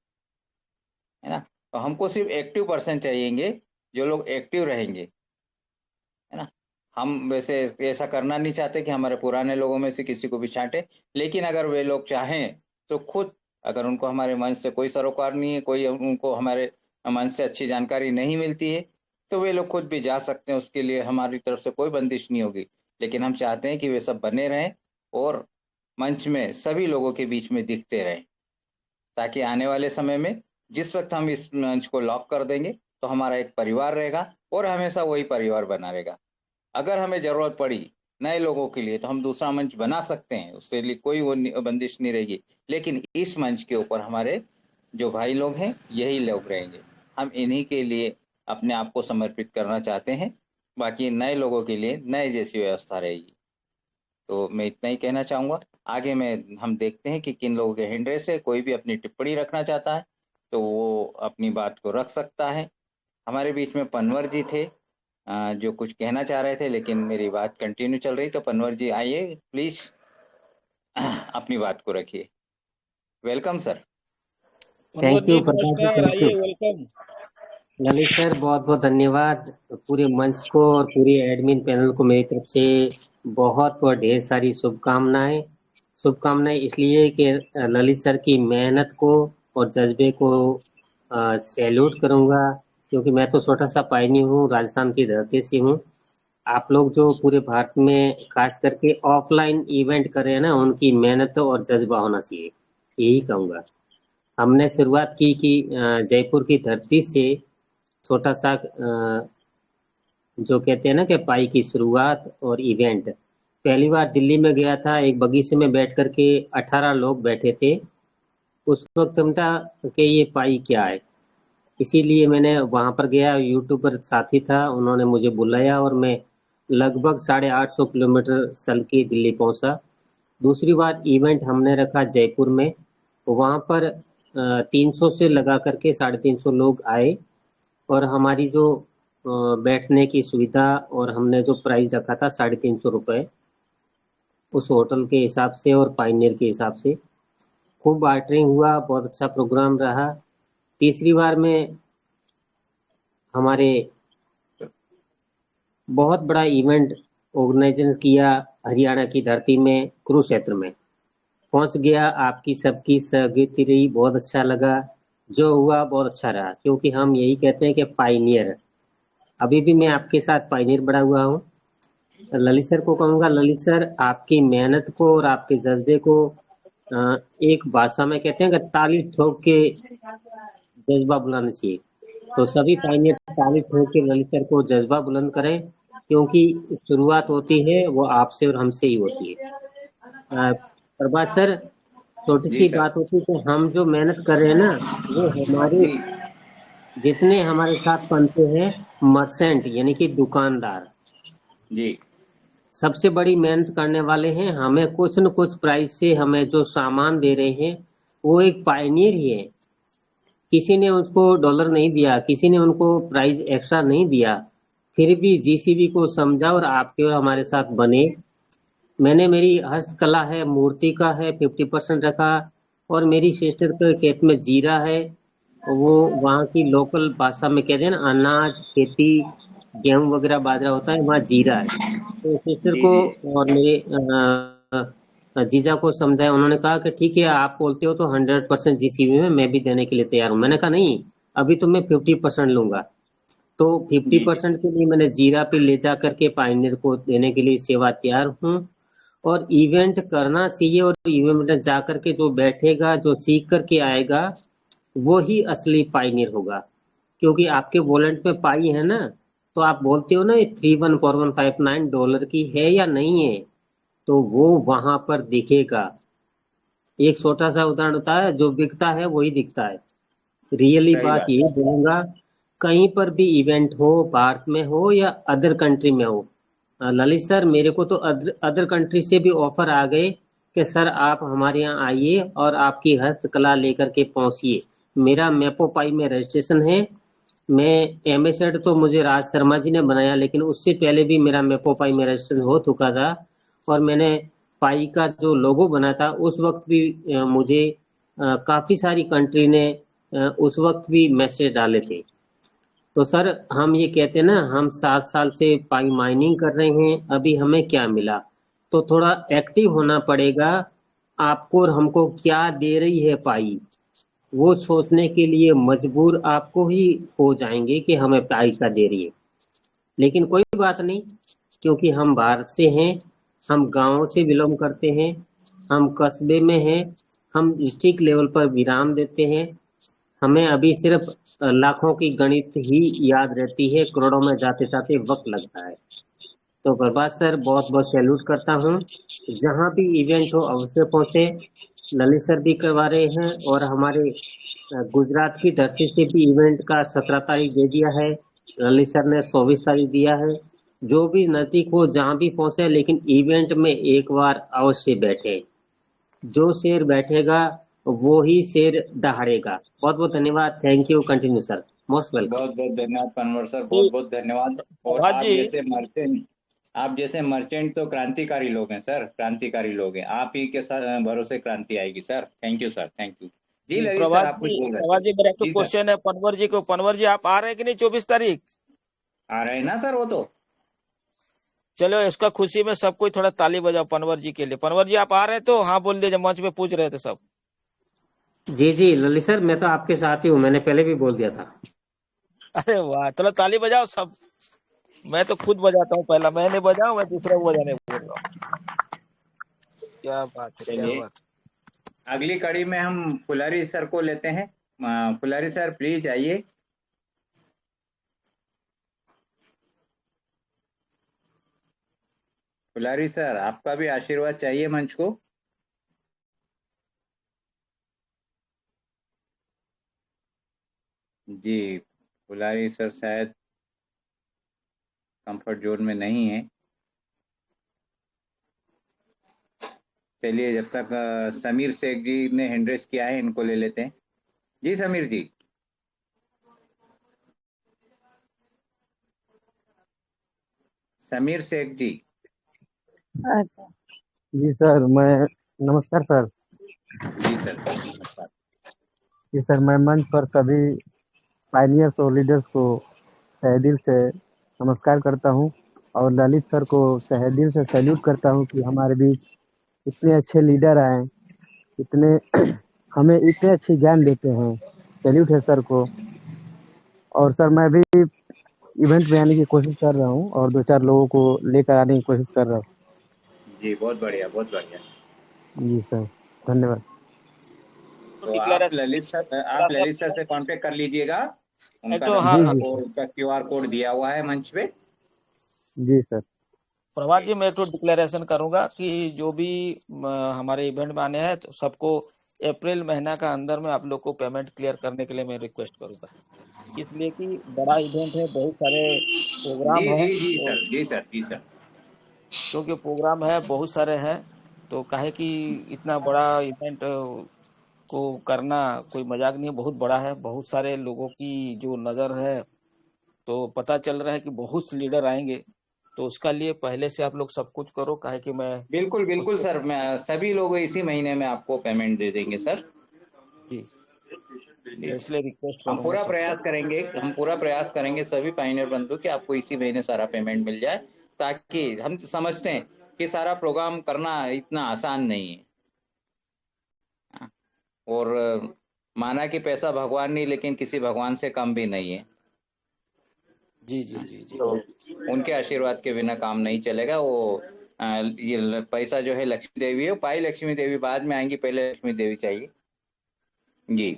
है ना। तो हमको सिर्फ एक्टिव पर्सन चाहिए, जो लोग एक्टिव रहेंगे, है ना। हम वैसे ऐसा करना नहीं चाहते कि हमारे पुराने लोगों में से किसी को भी छांटे, लेकिन अगर वे लोग चाहें तो खुद, अगर उनको हमारे मंच से कोई सरोकार नहीं है, कोई उनको हमारे मंच से अच्छी जानकारी नहीं मिलती है, तो वे लोग खुद भी जा सकते हैं, उसके लिए हमारी तरफ से कोई बंदिश नहीं होगी। लेकिन हम चाहते हैं कि वे सब बने रहें और मंच में सभी लोगों के बीच में दिखते रहें, ताकि आने वाले समय में जिस वक्त हम इस मंच को लॉक कर देंगे तो हमारा एक परिवार रहेगा और हमेशा वही परिवार बना रहेगा। अगर हमें जरूरत पड़ी नए लोगों के लिए तो हम दूसरा मंच बना सकते हैं, उसके लिए कोई वो बंदिश नहीं रहेगी। लेकिन इस मंच के ऊपर हमारे जो भाई लोग हैं यही लोग रहेंगे, हम इन्हीं के लिए अपने आप को समर्पित करना चाहते हैं। बाकी नए लोगों के लिए नए जैसी व्यवस्था रहेगी। तो मैं इतना ही कहना चाहूंगा। आगे में हम देखते हैं कि किन लोगों के हैंड रेस है, कोई भी अपनी टिप्पणी रखना चाहता है तो वो अपनी बात को रख सकता है। हमारे बीच में पनवर जी थे जो कुछ कहना चाह रहे थे, लेकिन मेरी बात कंटिन्यू चल रही, तो पनवर जी आइए प्लीज अपनी बात को रखिए। Welcome sir. पनवर थैंक जी यू प्रकाश जी, नमस्कार, थैंक यू आइए, वेलकम। ललित सर, बहुत बहुत धन्यवाद। पूरे मंच को और पूरे एडमिन पैनल को मेरी तरफ से बहुत बहुत ढेर सारी शुभकामनाएं इसलिए कि ललित सर की मेहनत को और जज्बे को सैल्यूट करूंगा, क्योंकि मैं तो छोटा सा पायनी हूँ, राजस्थान की धरती से हूँ। आप लोग जो पूरे भारत में खास करके ऑफलाइन इवेंट कर रहे हैं ना, उनकी मेहनत और जज्बा होना चाहिए, यही कहूँगा। हमने शुरुआत की कि जयपुर की धरती से छोटा सा जो कहते हैं ना कि पाई की शुरुआत और इवेंट। पहली बार दिल्ली में गया था, एक बगीचे में बैठ करके 18 लोग बैठे थे। उस वक्त समझा कि ये पाई क्या है, इसीलिए मैंने वहां पर गया। यूट्यूबर साथी था, उन्होंने मुझे बुलाया और मैं लगभग 850 किलोमीटर चल के दिल्ली पहुंचा। दूसरी बार इवेंट हमने रखा जयपुर में, वहां पर 300 से लगा करके 350 लोग आए, और हमारी जो बैठने की सुविधा और हमने जो प्राइस रखा था 350 रुपये, उस होटल के हिसाब से और पाइनियर के हिसाब से खूब बार्टरिंग हुआ, बहुत अच्छा प्रोग्राम रहा। तीसरी बार में हमारे बहुत बड़ा इवेंट ऑर्गेनाइजेशन किया हरियाणा की धरती में, कुरुक्षेत्र में पहुंच गया। आपकी सबकी सहभागिता रही, बहुत अच्छा लगा। जो हुआ बहुत अच्छा रहा, क्योंकि हम यही कहते हैं कि पाइनियर, अभी भी मैं आपके साथ पाइनियर बड़ा हुआ हूँ। ललित सर को कहूँगा, ललित सर आपकी मेहनत को और आपके जज्बे को एक भाषा में कहते हैं कि ताली ठोक के जज्बा बुलाना चाहिए। तो सभी पाइनियर ताली ठोक के ललित सर को जज्बा बुलंद करें, क्योंकि शुरुआत होती है वो आपसे और हमसे ही होती है। प्रभात सर, छोटी जी सी सर। बात होती है कि हम जो मेहनत कर रहे हैं ना, वो हमारे जी जितने हमारे साथ बनते हैं मर्चेंट यानी कि दुकानदार, जी सबसे बड़ी मेहनत करने वाले हैं। हमें कुछ न कुछ प्राइस से हमें जो सामान दे रहे हैं, वो एक पायनियर ही है। किसी ने उसको डॉलर नहीं दिया, किसी ने उनको प्राइस एक्स्ट्रा नहीं दिया, फिर भी जीसीबी को समझा और आपके और हमारे साथ बने। मैंने मेरी हस्तकला है, मूर्ति का है 50% रखा, और मेरी सिस्टर के खेत में जीरा है, वो वहाँ की लोकल भाषा में कहते हैं ना, अनाज खेती गेहूं वगैरह बाजरा होता है, वहाँ जीरा है। तो सिस्टर जी को जी और मेरे जीजा को समझाया, उन्होंने कहा कि ठीक है आप बोलते हो तो 100% जीसीबी में मैं भी देने के लिए तैयार हूँ। मैंने कहा नहीं, अभी तो मैं 50% लूंगा। तो जी 50% के लिए मैंने जीरा पे ले जा करके पाइनियर को देने के लिए सेवा तैयार हूँ। और इवेंट करना चाहिए, और इवेंट में जा करके जो बैठेगा, जो सीख करके आएगा, वो ही असली पाइनियर होगा। क्योंकि आपके वॉलेट में पाई है ना, तो आप बोलते हो ना ये $314159 की है या नहीं है, तो वो वहां पर दिखेगा। एक छोटा सा उदाहरण होता है, जो बिकता है वही दिखता है। रियली सही बात बात यही है। बोलूंगा, कहीं पर भी इवेंट हो, भारत में हो या अदर कंट्री में हो। ललित सर, मेरे को तो अदर अदर कंट्री से भी ऑफर आ गए कि सर आप हमारे यहाँ आइए और आपकी हस्तकला लेकर के पहुंचिए। मेरा मैपोपाई में रजिस्ट्रेशन है। मैं एम्बेसडर तो मुझे राज शर्मा जी ने बनाया, लेकिन उससे पहले भी मेरा मैपोपाई में रजिस्ट्रेशन हो चुका था। और मैंने पाई का जो लोगो बना था उस वक्त भी मुझे काफी सारी कंट्री ने उस वक्त भी मैसेज डाले थे। तो सर हम ये कहते हैं ना, हम 7 साल से पाई माइनिंग कर रहे हैं, अभी हमें क्या मिला? तो थोड़ा एक्टिव होना पड़ेगा। आपको और हमको क्या दे रही है पाई, वो सोचने के लिए मजबूर आपको ही हो जाएंगे कि हमें पाई का दे रही है। लेकिन कोई बात नहीं, क्योंकि हम भारत से हैं, हम गांव से बिलोंग करते हैं, हम कस्बे में हैं, हम डिस्ट्रिक्ट लेवल पर विराम देते हैं। हमें अभी सिर्फ लाखों की गणित ही याद रहती है, करोड़ों में जाते जाते वक्त लगता है। तो प्रभात सर, बहुत बहुत सैल्यूट करता हूँ। जहाँ भी इवेंट हो अवश्य पहुंचे। ललित सर भी करवा रहे हैं, और हमारे गुजरात की धरती से भी इवेंट का 17 तारीख दे दिया है, ललित सर ने 24 तारीख दिया है। जो भी नजदीक हो, जहाँ भी पहुंचे, लेकिन इवेंट में एक बार अवश्य बैठे। जो शेर बैठेगा वो ही शेर दहाड़ेगा। बहुत बहुत धन्यवाद। Thank you. Continue sir. Most welcome. बहुत बहुत धन्यवाद पनवर सर, जी, बहुत बहुत धन्यवाद। और प्रभात जी। आप जैसे मर्चेंट तो क्रांतिकारी लोग हैं सर, क्रांतिकारी लोग हैं। आप ही के साथ भरोसे क्रांति आएगी sir. Thank you sir, thank you. जी जी ललित सर, प्रभात आप कुछ जी, बोल रहे थे। प्रभात जी, मेरा एक तो जी सर। क्वेश्चन है पनवर जी को। पनवर जी आप आ रहे हैं कि नहीं 24 तारीख? आ रहे हैं ना सर वो तो। चलो इसका खुशी में सब कोई थोड़ा ताली बजाओ पनवर जी के लिए। पनवर जी आप आ रहे हैं तो हाँ बोल दीजिए, मंच पे पूछ रहे थे सब। जी जी ललित सर, मैं तो आपके साथ ही हूँ, मैंने पहले भी बोल दिया था। अरे वाह, चलो ताली बजाओ सब। मैं तो खुद बजाता हूँ, पहला मैंने बजाऊं, मैं दूसरा को बजाने बोल रहा हूँ। क्या बात है, क्या चलिए, बात अगली कड़ी में हम फुलारी सर को लेते हैं। फुलारी सर प्लीज आइए। पुलारी सर, आपका भी आशीर्वाद चाहिए मंच को। जी, पुलारी सर शायद कंफर्ट जोन में नहीं है। चलिए, जब तक समीर शेख जी ने हैंड रेस किया है, इनको ले लेते हैं। जी समीर जी। समीर शेख जी। अच्छा जी सर, मैं नमस्कार सर। जी सर, नमस्कार। जी सर, मैं मंच पर सभी पायनियर्स और लीडर्स को तहे दिल से नमस्कार करता हूं और ललित सर को तहे दिल से सैल्यूट करता हूं कि हमारे बीच इतने अच्छे लीडर आए, इतने हमें इतने अच्छे ज्ञान देते हैं। सैल्यूट है सर को। और सर, मैं भी इवेंट में आने की कोशिश कर रहा हूं और 2-4 लोगों को लेकर आने की कोशिश कर रहा हूं। जी, बहुत बढ़िया, बहुत बढ़िया। जी सर, धन्यवाद। तो डिक्लेरेशन आप ललित सर से कांटेक्ट कर लीजिएगा। एक उनका तो हाँ नंबर जी जी और सर। उनका क्यूआर कोड दिया हुआ है मंच पे। जी सर। प्रभात जी, मैं एक तो डिक्लेरेशन करूंगा कि जो भी हमारे इवेंट में आने हैं तो सबको अप्रैल महीना का अंदर में आप लोग को पेमेंट क्लियर करने के लिए मैं रिक्वेस्ट करूंगा, इसलिए कि बड़ा इवेंट है, बहुत सारे जी प्रोग्राम है, जी जी तो सर, जी सर, जी सर। क्योंकि प्रोग्राम है बहुत सारे हैं, तो काहे कि इतना बड़ा इवेंट को करना कोई मजाक नहीं है, बहुत बड़ा है, बहुत सारे लोगों की जो नजर है, तो पता चल रहा है कि बहुत से लीडर आएंगे, तो उसका लिए पहले से आप लोग सब कुछ करो, काहे कि मैं बिल्कुल कुछ बिल्कुल सर, मैं सभी लोग इसी महीने में आपको पेमेंट दे देंगे सर। जी, जी। तो इसलिए रिक्वेस्ट हम करूंगा पूरा सबको। प्रयास करेंगे, हम पूरा प्रयास करेंगे सभी पाइनियर बंधु कि आपको इसी महीने सारा पेमेंट मिल जाए, ताकि हम समझते हैं कि सारा प्रोग्राम करना इतना आसान नहीं है। और माना कि पैसा भगवान नहीं, लेकिन किसी भगवान से कम भी नहीं है। जी जी जी जी। तो उनके आशीर्वाद के बिना काम नहीं चलेगा। वो ये पैसा जो है लक्ष्मी देवी है, पाई लक्ष्मी देवी बाद में आएंगी, पहले लक्ष्मी देवी चाहिए। जी,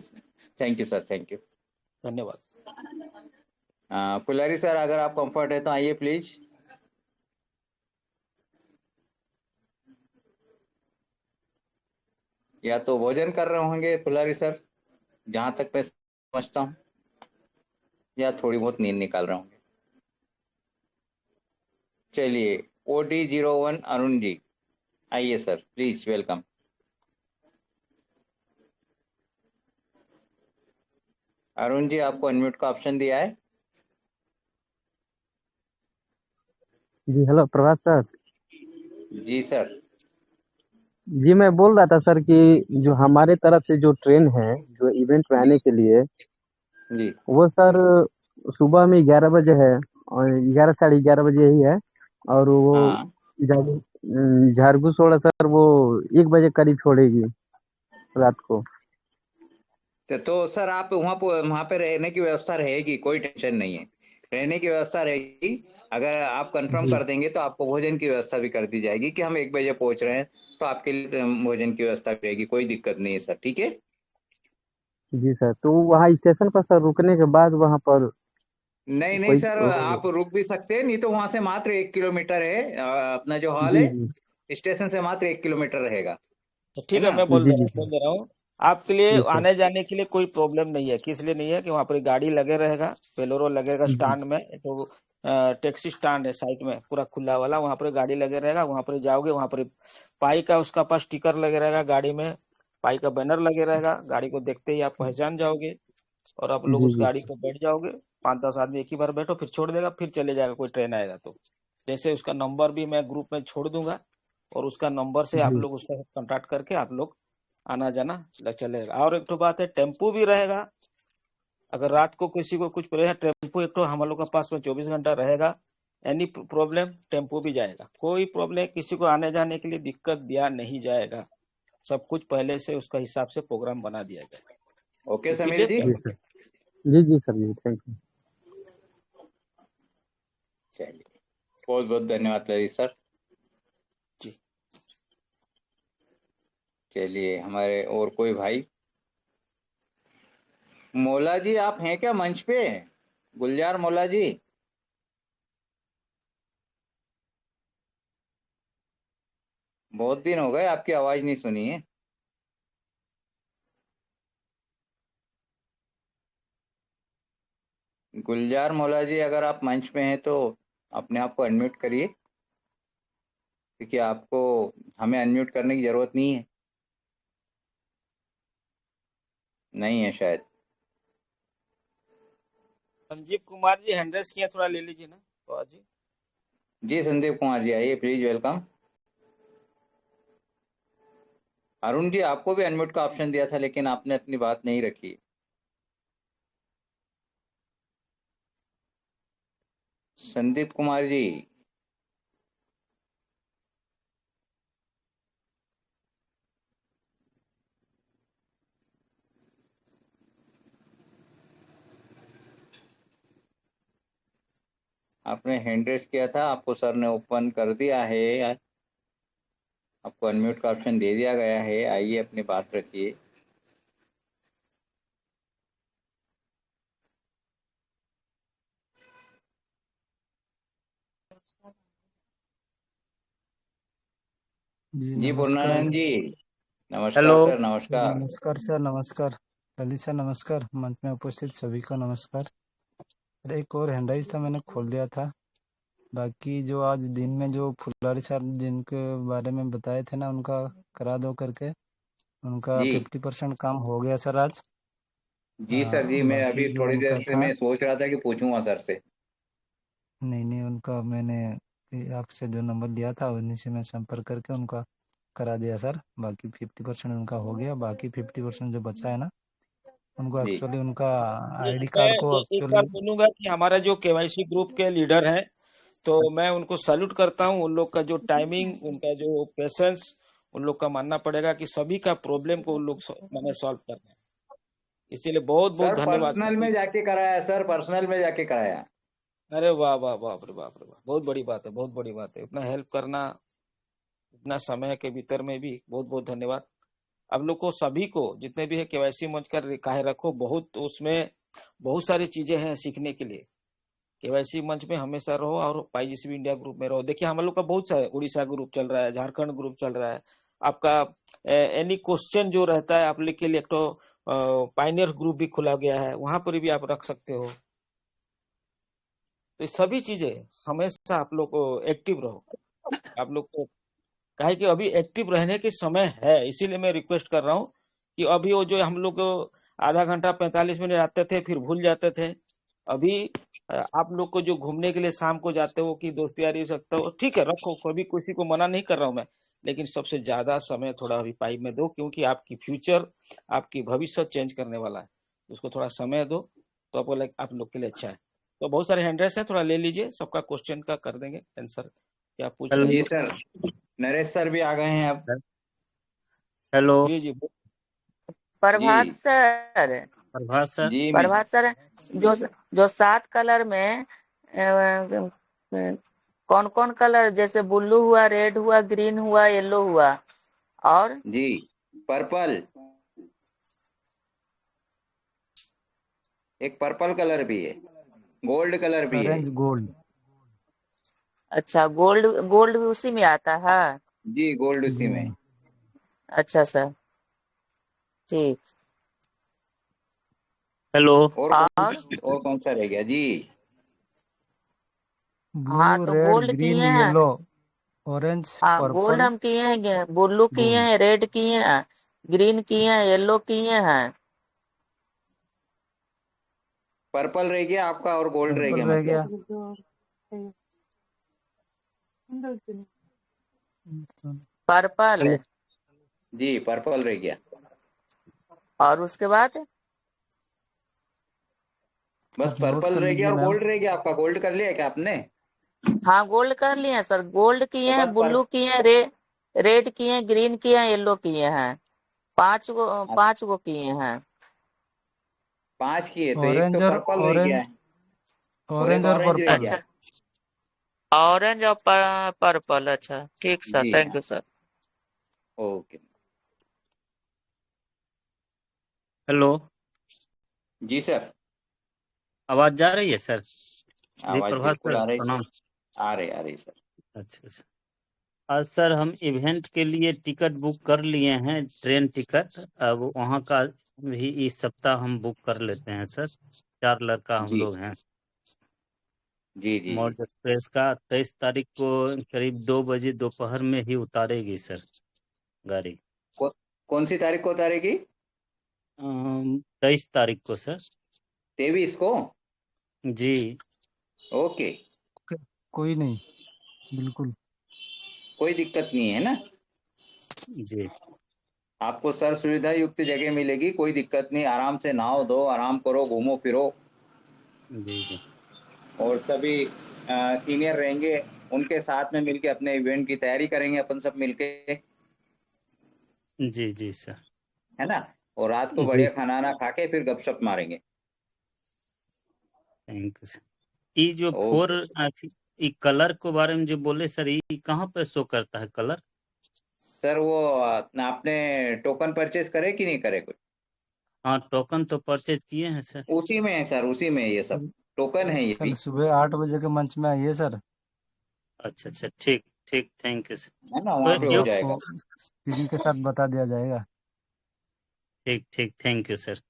thank you sir, thank you. धन्यवाद। पुलारी सर, अगर आप कंफर्ट है तो आइए प्लीज। या तो भोजन कर रहे होंगे पुलारी सर, जहां तक मैं समझता हूँ, या थोड़ी बहुत नींद निकाल रहे होंगे। चलिए, OD01 अरुण जी, आइए sir, please welcome. Arun ji, आपको अनम्यूट का ऑप्शन दिया है। जी हेलो प्रभात सर। जी सर। जी, मैं बोल रहा था सर कि जो हमारे तरफ से जो ट्रेन है जो इवेंट में जी आने के लिए, जी। वो सर सुबह में 11 बजे है और 11 साढ़े 11 बजे ही है। और वो हाँ, झारखुसोड़ा सर वो 1 बजे करीब छोड़ेगी रात को। तो सर आप वहाँ पे रहने की व्यवस्था रहेगी, कोई टेंशन नहीं है, रहने की व्यवस्था रहेगी। अगर आप कंफर्म जी कर देंगे तो आपको भोजन की व्यवस्था भी कर दी जाएगी, कि हम 1 बजे पहुंच रहे हैं, तो आपके लिए भोजन की व्यवस्था भी रहेगी, कोई दिक्कत नहीं है सर, ठीक है। जी सर, तो वहाँ स्टेशन पर सर रुकने के बाद वहाँ पर नहीं नहीं कोई सर, आप रुक भी सकते हैं, नहीं तो वहां से मात्र 1 किलोमीटर है, अपना जो हॉल जी है जी स्टेशन से मात्र 1 किलोमीटर रहेगा, तो है ठीक है, ना। मैं बोल जी दे रहा जी हूँ सर। आपके लिए जी सर। आने जाने के लिए कोई प्रॉब्लम नहीं है, किस लिए नहीं है कि वहाँ पर गाड़ी लगे रहेगा, पेलोरो लगेगा जी स्टैंड में, तो टैक्सी स्टैंड है साइड में पूरा खुला वाला, वहाँ पर गाड़ी लगे रहेगा, वहाँ पर जाओगे, वहाँ पर पाई का उसका पास स्टिकर लगे रहेगा गाड़ी में, पाई का बैनर लगे रहेगा, गाड़ी को देखते ही आप पहचान जाओगे, और आप लोग जी उस जी गाड़ी सर। पर बैठ जाओगे, 5-10 आदमी एक ही बार बैठो, फिर छोड़ देगा, फिर चले जाएगा कोई ट्रेन आएगा तो। जैसे उसका नंबर भी मैं ग्रुप में छोड़ दूंगा, और उसका नंबर से आप जी लोग उसका कांटेक्ट करके आप लोग आना जाना चलेगा। और एक तो बात है, टेम्पू भी रहेगा, अगर रात को किसी को कुछ पड़ेगा, टेम्पू एक तो हम लोग के पास में 24 घंटा रहेगा, एनी प्रॉब्लम टेम्पू भी जाएगा, कोई प्रॉब्लम किसी को आने जाने के लिए दिक्कत दिया नहीं जाएगा, सब कुछ पहले से उसका हिसाब से प्रोग्राम बना दिया गया, ओके समीर इसीलिए जी। जी सर। जी जी सर, जी थैंक यू। चलिए, बहुत बहुत धन्यवाद ललित सर। जी। चलिए, हमारे और कोई भाई, मौला जी आप हैं क्या मंच पे? गुलजार मौला जी। बहुत दिन हो गए आपकी आवाज नहीं सुनी है। गुलजार मौला जी, अगर आप मंच में हैं तो अपने आप को अनम्यूट करिए, क्योंकि आपको हमें अनम्यूट करने की जरूरत नहीं है। नहीं है शायद। संजीव कुमार जी हैंड रेस किया, थोड़ा ले लीजिए ना बाबा जी। जी संदीप कुमार जी आइए प्लीज, वेलकम। अरुण जी, आपको भी अनम्यूट का ऑप्शन दिया था लेकिन आपने अपनी बात नहीं रखी। संदीप कुमार जी। आपने हैंड रेस किया था, आपको सर ने ओपन कर दिया है, आपको अनम्यूट का ऑप्शन दे दिया गया है, आइए अपनी बात रखिए। जी जी नमस्कार। पूर्णानंद जी, नमस्कार हेलो सर, सर नमस्कार। नमस्कार, सर नमस्कार। ललित सर नमस्कार, मंच में उपस्थित सभी को नमस्कार। सर एक और हैंड राइज था, मैंने खोल दिया था। बाकी जो आज दिन में जो फुलवारी सर जिनके बारे में बताए थे ना, उनका करा दो करके, उनका जी 50% काम हो गया सर आज। जी सर जी, मैं बाकी अभी जो थोड़ी देर उनका से था, मैं सोच रहा था कि पूछूंगा सर से। नहीं उनका मैंने आपसे जो नंबर लिया था उन्हीं से मैं संपर्क करके उनका करा दिया सर। बाकी 50% उनका हो गया, बाकी 50% जो बचा है ना, उनको जी एक्चुअली उनका आईडी मैं कार्ड को एक बार एक्चुअली बोलूंगा कि हमारा जो केवाईसी ग्रुप के लीडर हैं, तो मैं उनको सैल्यूट करता हूं। उन लोग का जो टाइमिंग, उनका जो पेशेंस, उन लोग का मानना पड़ेगा कि सभी का प्रॉब्लम को उन लोग मैंने सॉल्व कर रहे हैं। इसीलिए बहुत बहुत सर, धन्यवाद पर्सनल सभी। में जाके कराया सर, पर्सनल में जाके कराया। अरे वाह वाह, बाप रे बाप रे बाप, बहुत बड़ी बात है, बहुत बड़ी बात है। उतना हेल्प करना इतना समय के भीतर में भी बहुत बहुत धन्यवाद। आप लोग को सभी को, जितने भी है केवाईसी मंच कर काहे रखो, बहुत उसमें बहुत सारी चीजें हैं सीखने के लिए। केवाईसी मंच में हमेशा रहो और पाईजीसीबी इंडिया ग्रुप में रहो। देखिए हम लोग का बहुत सारा उड़ीसा ग्रुप चल रहा है, झारखंड ग्रुप चल रहा है। आपका एनी क्वेश्चन जो रहता है आप लोग के लिए, एक तो पाइनियर ग्रुप भी खुला गया है, वहां पर भी आप रख सकते हो। तो ये सभी चीजें हमेशा आप लोग को एक्टिव रहो। आप लोग को काहे कि अभी एक्टिव रहने के समय है, इसीलिए मैं रिक्वेस्ट कर रहा हूँ कि अभी वो जो हम लोग आधा घंटा 45 मिनट आते थे फिर भूल जाते थे। अभी आप लोग को जो घूमने के लिए शाम को जाते हो कि दोस्ती यारी सकते हो, ठीक है रखो, कभी किसी को मना नहीं कर रहा हूँ मैं, लेकिन सबसे ज्यादा समय थोड़ा अभी पाई में दो, क्योंकि आपकी फ्यूचर, आपकी भविष्य चेंज करने वाला है। उसको थोड़ा समय दो, तो आपको आप लोग के लिए अच्छा है। तो बहुत सारे हैंड्रेस हैं, थोड़ा ले लीजिए, सबका क्वेश्चन का कर देंगे आंसर, क्या पूछ रहे हेलो हैं जी तो। सर, नरेश सर भी आ गए हैं अब। हेलो जी जी प्रभात जी सर। प्रभात सर। जी प्रभात सर, जो जो 7 कलर में कौन कौन कलर, जैसे ब्लू हुआ, रेड हुआ, ग्रीन हुआ, येलो हुआ, और जी पर्पल, एक पर्पल कलर भी है, गोल्ड कलर भी है। Orange gold. अच्छा, गोल्ड गोल्ड भी उसी में आता है। जी गोल्ड उसी जी में। अच्छा सर, ठीक। हेलो और और कौन सा रह गया जी? ब्लू हाँ, तो रेड गोल्ड ग्रीन किए हैं। येलो ऑरेंज हाँ, गोल्ड पर्पल हम किए हैं, ब्लू किए गोल्ड। हैं, रेड किए हैं, ग्रीन किए हैं, येलो किए हैं। पर्पल रह गया आपका और गोल्ड रह पर्पल गया रह मतलब। गया। पर्पल, हेलो जी पर्पल रह गया। और उसके बाद बस आप नोट पर्पल कर रह गया लीजिए और मैम। गोल्ड रह गया आपका। गोल्ड कर लिया क्या आपने? हाँ, गोल्ड कर लिए हैं सर। गोल्ड किए तो हैं, बस ब्लू किए हैं, रेड किए हैं, ग्रीन किए हैं, येलो किए हैं। 5 गो किए हैं। 5 किए तो एक तो ऑरेंज और पर्पल रह गया ऑरेंज, है और एक ऑरेंज और ऑरेंज रह पर्पल। गया। अच्छा, ऑरेंज और पर्पल। अच्छा ठीक सर, जी थैंक हाँ, यू सर। ओके। हेलो जी सर, आवाज जा रही है सर? जी आवाज प्रभात बिल्कुल सर आ रही सर, प्रणाम। आ रही सर। अच्छा अच्छा। आज सर हम इवेंट के लिए टिकट बुक कर लिए हैं, ट्रेन टिकट। अब वहाँ का भी इस सप्ताह हम बुक कर लेते हैं सर। 4 लड़का हम जी लोग हैं। जी जी जी। मौज एक्सप्रेस का 23 तारीख को करीब 2 बजे दोपहर में ही उतारेगी सर गाड़ी। कौन सी तारीख को उतारेगी? 23 तारीख को सर। 23 को? जी ओके, कोई नहीं, बिल्कुल। कोई दिक्कत नहीं है ना? जी आपको सर सुविधा युक्त जगह मिलेगी, कोई दिक्कत नहीं। आराम से नहाओ धो, आराम करो, घूमो फिरो। जी जी और सभी सीनियर रहेंगे, उनके साथ में मिलके अपने इवेंट की तैयारी करेंगे अपन सब मिलके, जी जी सर। है ना? और रात को जी बढ़िया खाना ना खा के फिर गपशप मारेंगे। Thank you sir. ये जो ओके ये कलर के बारे में जो बोले सर, ये कहाँ पे शो करता है कलर? सर, वो आपने टोकन परचेज करे कि नहीं करे कुछ? हाँ, टोकन तो परचेज किए हैं सर। उसी में है सर, उसी में ये सब टोकन है ये कल भी, सुबह 8 बजे के मंच में आइए सर। अच्छा अच्छा, ठीक ठीक, थैंक यू सर। है ना? तो वहाँ पे हो ये जाएगा। आपको सीधी के साथ बता दिया जाएगा। ठीक ठीक, थैंक यू सर।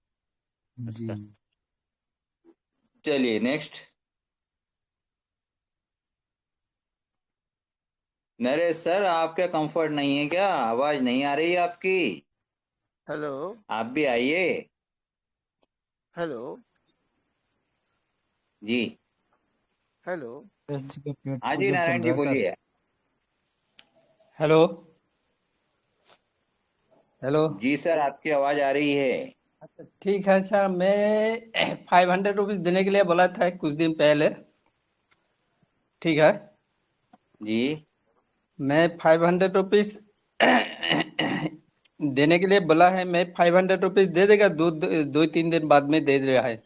जी। नमस्कार। चलिए नेक्स्ट। नरेश सर, आपके कंफर्ट नहीं है क्या? आवाज नहीं आ रही है आपकी। हेलो आप भी आइए। हेलो जी हेलो। एस जी का पेट हाँ जी, पूजा चल नारायण रहा जी है सर। बोलिए। Hello hello. जी सर, आपकी आवाज आ रही है। अच्छा ठीक है सर, मैं 500 रुपीज देने के लिए बोला था कुछ दिन पहले। ठीक है, जी मैं 500 रुपीज देने के लिए बोला है। मैं 500 रुपीज दे देगा, 2-3 दिन बाद में दे रहा है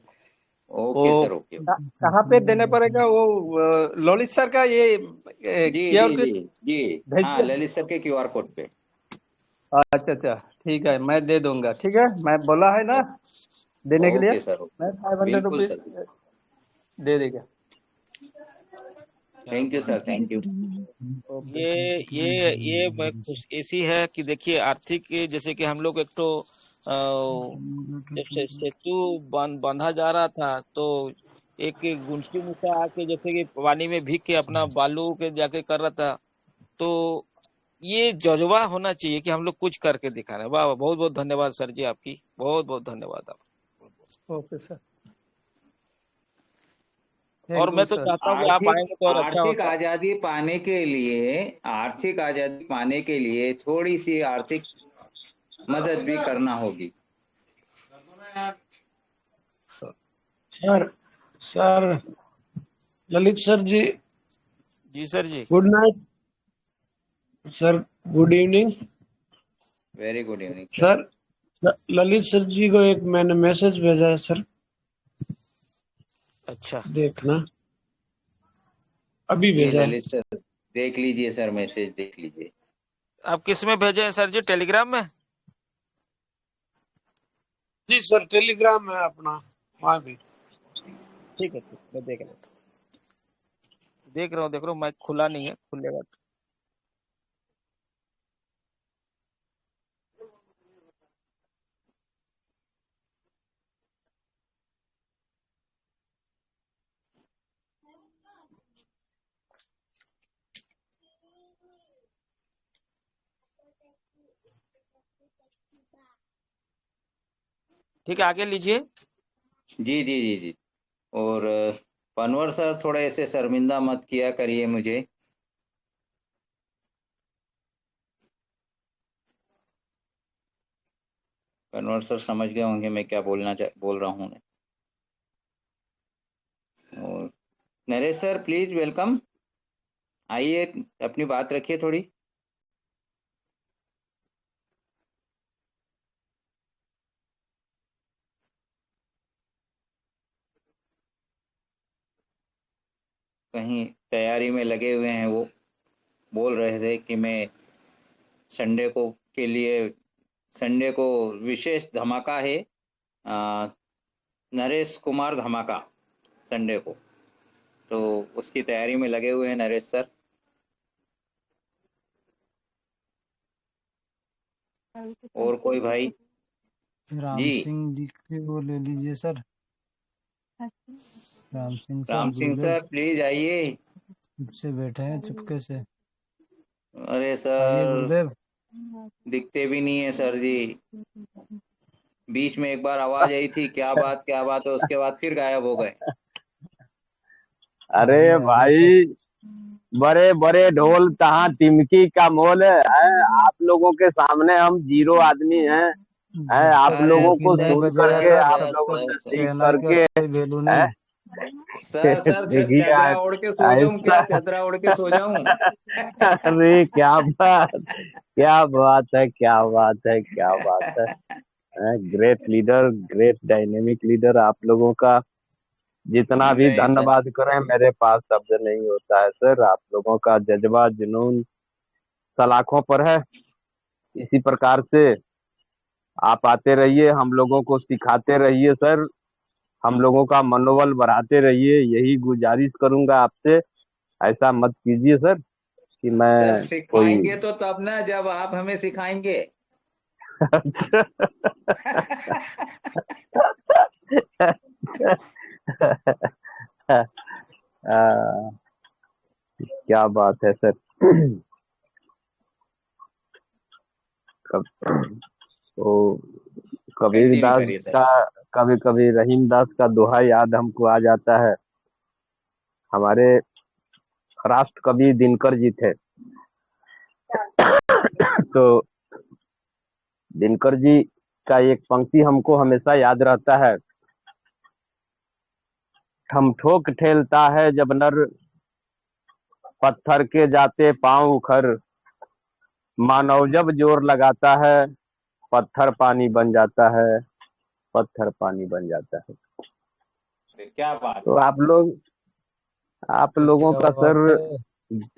वो। Okay sir, okay. कहाँ पे देने पड़ेगा वो? ललित सर का ये जी क्यूआर जी कोड जी जी। भेज हाँ, दिया। ललित सर के क्यूआर कोड पे। अच्छा अच्छा, ठीक है, मैं दे दूंगा। ठीक है, मैं बोला है ना देने के लिए। ओके सर, मैं ओके। 500 बिल्कुल रुपीज सर। दे देगा। क्या थैंक यू बात सर, थैंक यू। ओके। ये कुछ ऐसी है कि देखिए आर्थिक जैसे कि हम लोग एक तो जब से सेतु बांधा जा रहा था तो एक गुंठी मूसा आके जैसे कि पानी में भीग के अपना बालू के जाके कर रहा था। तो ये जज्बा होना चाहिए कि हम लोग कुछ करके दिखा रहे हैं। वाह वाह, बहुत बहुत धन्यवाद सर जी, आपकी बहुत बहुत धन्यवाद आप। ओके सर, और थैंक यू मैं तो सर। चाहता हूँ कि आप आर्थिक आएंगे तो और अच्छा आर्थिक होता। आजादी पाने के लिए, आर्थिक आजादी पाने के लिए थोड़ी सी आर्थिक मदद भी करना होगी। सर सर ललित सर जी, जी सर जी। Good night sir, good evening very good evening sir. Sir. Lalit sir ji को एक मैंने मैसेज भेजा है सर, अच्छा, देखना, अभी जी भेजा है। ललित सर, देख लीजिए सर, मैसेज देख लीजिए। आप किस में भेजे हैं सर जी? टेलीग्राम में? जी सर, टेलीग्राम है अपना, वहाँ भी। ठीक है, ठीक, मैं देख लेता हूँ। देख रहा हूँ, मैं खुला नहीं है, खुलेगा। ठीक है, आगे लीजिए। जी जी जी जी। और पनवर सर, थोड़ा ऐसे शर्मिंदा मत किया करिए मुझे। पनवर सर समझ गए होंगे मैं क्या बोल रहा हूँ। और नरेश सर, प्लीज वेलकम, आइए, अपनी बात रखिए थोड़ी। कहीं तैयारी में लगे हुए हैं वो। बोल रहे थे कि मैं संडे को के लिए, संडे को विशेष धमाका है, नरेश कुमार धमाका, संडे को। तो उसकी तैयारी में लगे हुए हैं नरेश सर। और कोई भाई? राम जी सिंह जी के वो ले लीजिए सर। राम सिंह सर राम सिंह दूल्हे सर प्लीज आइए। चुप से बैठे हैं चुपके से। अरे आइए सर गुरुदेव। दिखते भी नहीं है सर जी। बीच में एक बार आवाज आई थी क्या बात है, उसके बाद फिर गायब हो गए। अरे आइए आइए भाई, बड़े बड़े ढोल तहाँ टिमकी का मोल है। आप लोगों के सामने हम जीरो आदमी हैं। जब आप तक अरे लोगों टिमकी को नहीं सुन बजेगा करके, सर सर आप तब लोगों तक से सीख शहनाई का करके, कोई वैल्यू हैं? नहीं। सर देखिए चदरा ओढ़ के सो जाऊं ऐसा। क्या, चदरा ओढ़ के सो जाऊं? अरे क्या बात है, क्या बात है, क्या बात है। Great leader, great dynamic leader. आप लोगों का जितना भी नहीं सर। धन्यवाद करें मेरे पास शब्द नहीं होता है सर। आप लोगों का जज्बा जुनून सलाखों पर है। इसी प्रकार से आप आते रहिए, हम लोगों को सिखाते रहिए सर। हम लोगों का मनोबल बढ़ाते रहिए, यही गुजारिश करूंगा आपसे। ऐसा मत कीजिए सर कि सर मैं कोई सिखाएंगे तो तब ना जब आप हमें सिखाएंगे। क्या बात है सर। तो कबीर कंटिन्यू दास करिए सर। का, कभी कभी रहीम दास का दोहा याद हमको आ जाता है। हमारे राष्ट्र कवि दिनकर जी थे। तो दिनकर जी का एक पंक्ति हमको हमेशा याद रहता है। हम ठोक ठेलता है जब नर, पत्थर के जाते पांव उखर, मानव जब जोर लगाता है, पत्थर पानी बन जाता है, पत्थर पानी बन जाता है। क्या बात तो है। आप लोगों क्या का बात सर है।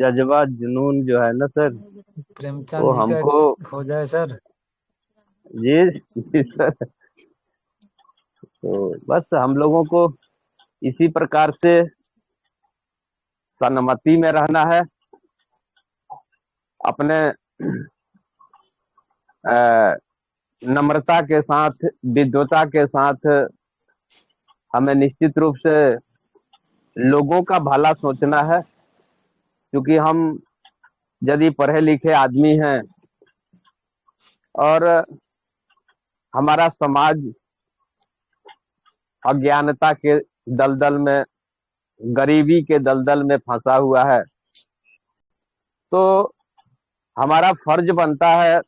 जज्बा जुनून जो है ना सर, वो प्रेमचंद जी का हमको। हो जाए सर। जी सर। तो बस हम लोगों को इसी प्रकार से सन्मति में रहना है। अपने नम्रता के साथ, विद्वता के साथ हमें निश्चित रूप से लोगों का भला सोचना है। क्योंकि हम यदि पढ़े लिखे आदमी हैं और हमारा समाज अज्ञानता के दलदल में, गरीबी के दलदल में फंसा हुआ है, तो हमारा फर्ज बनता है,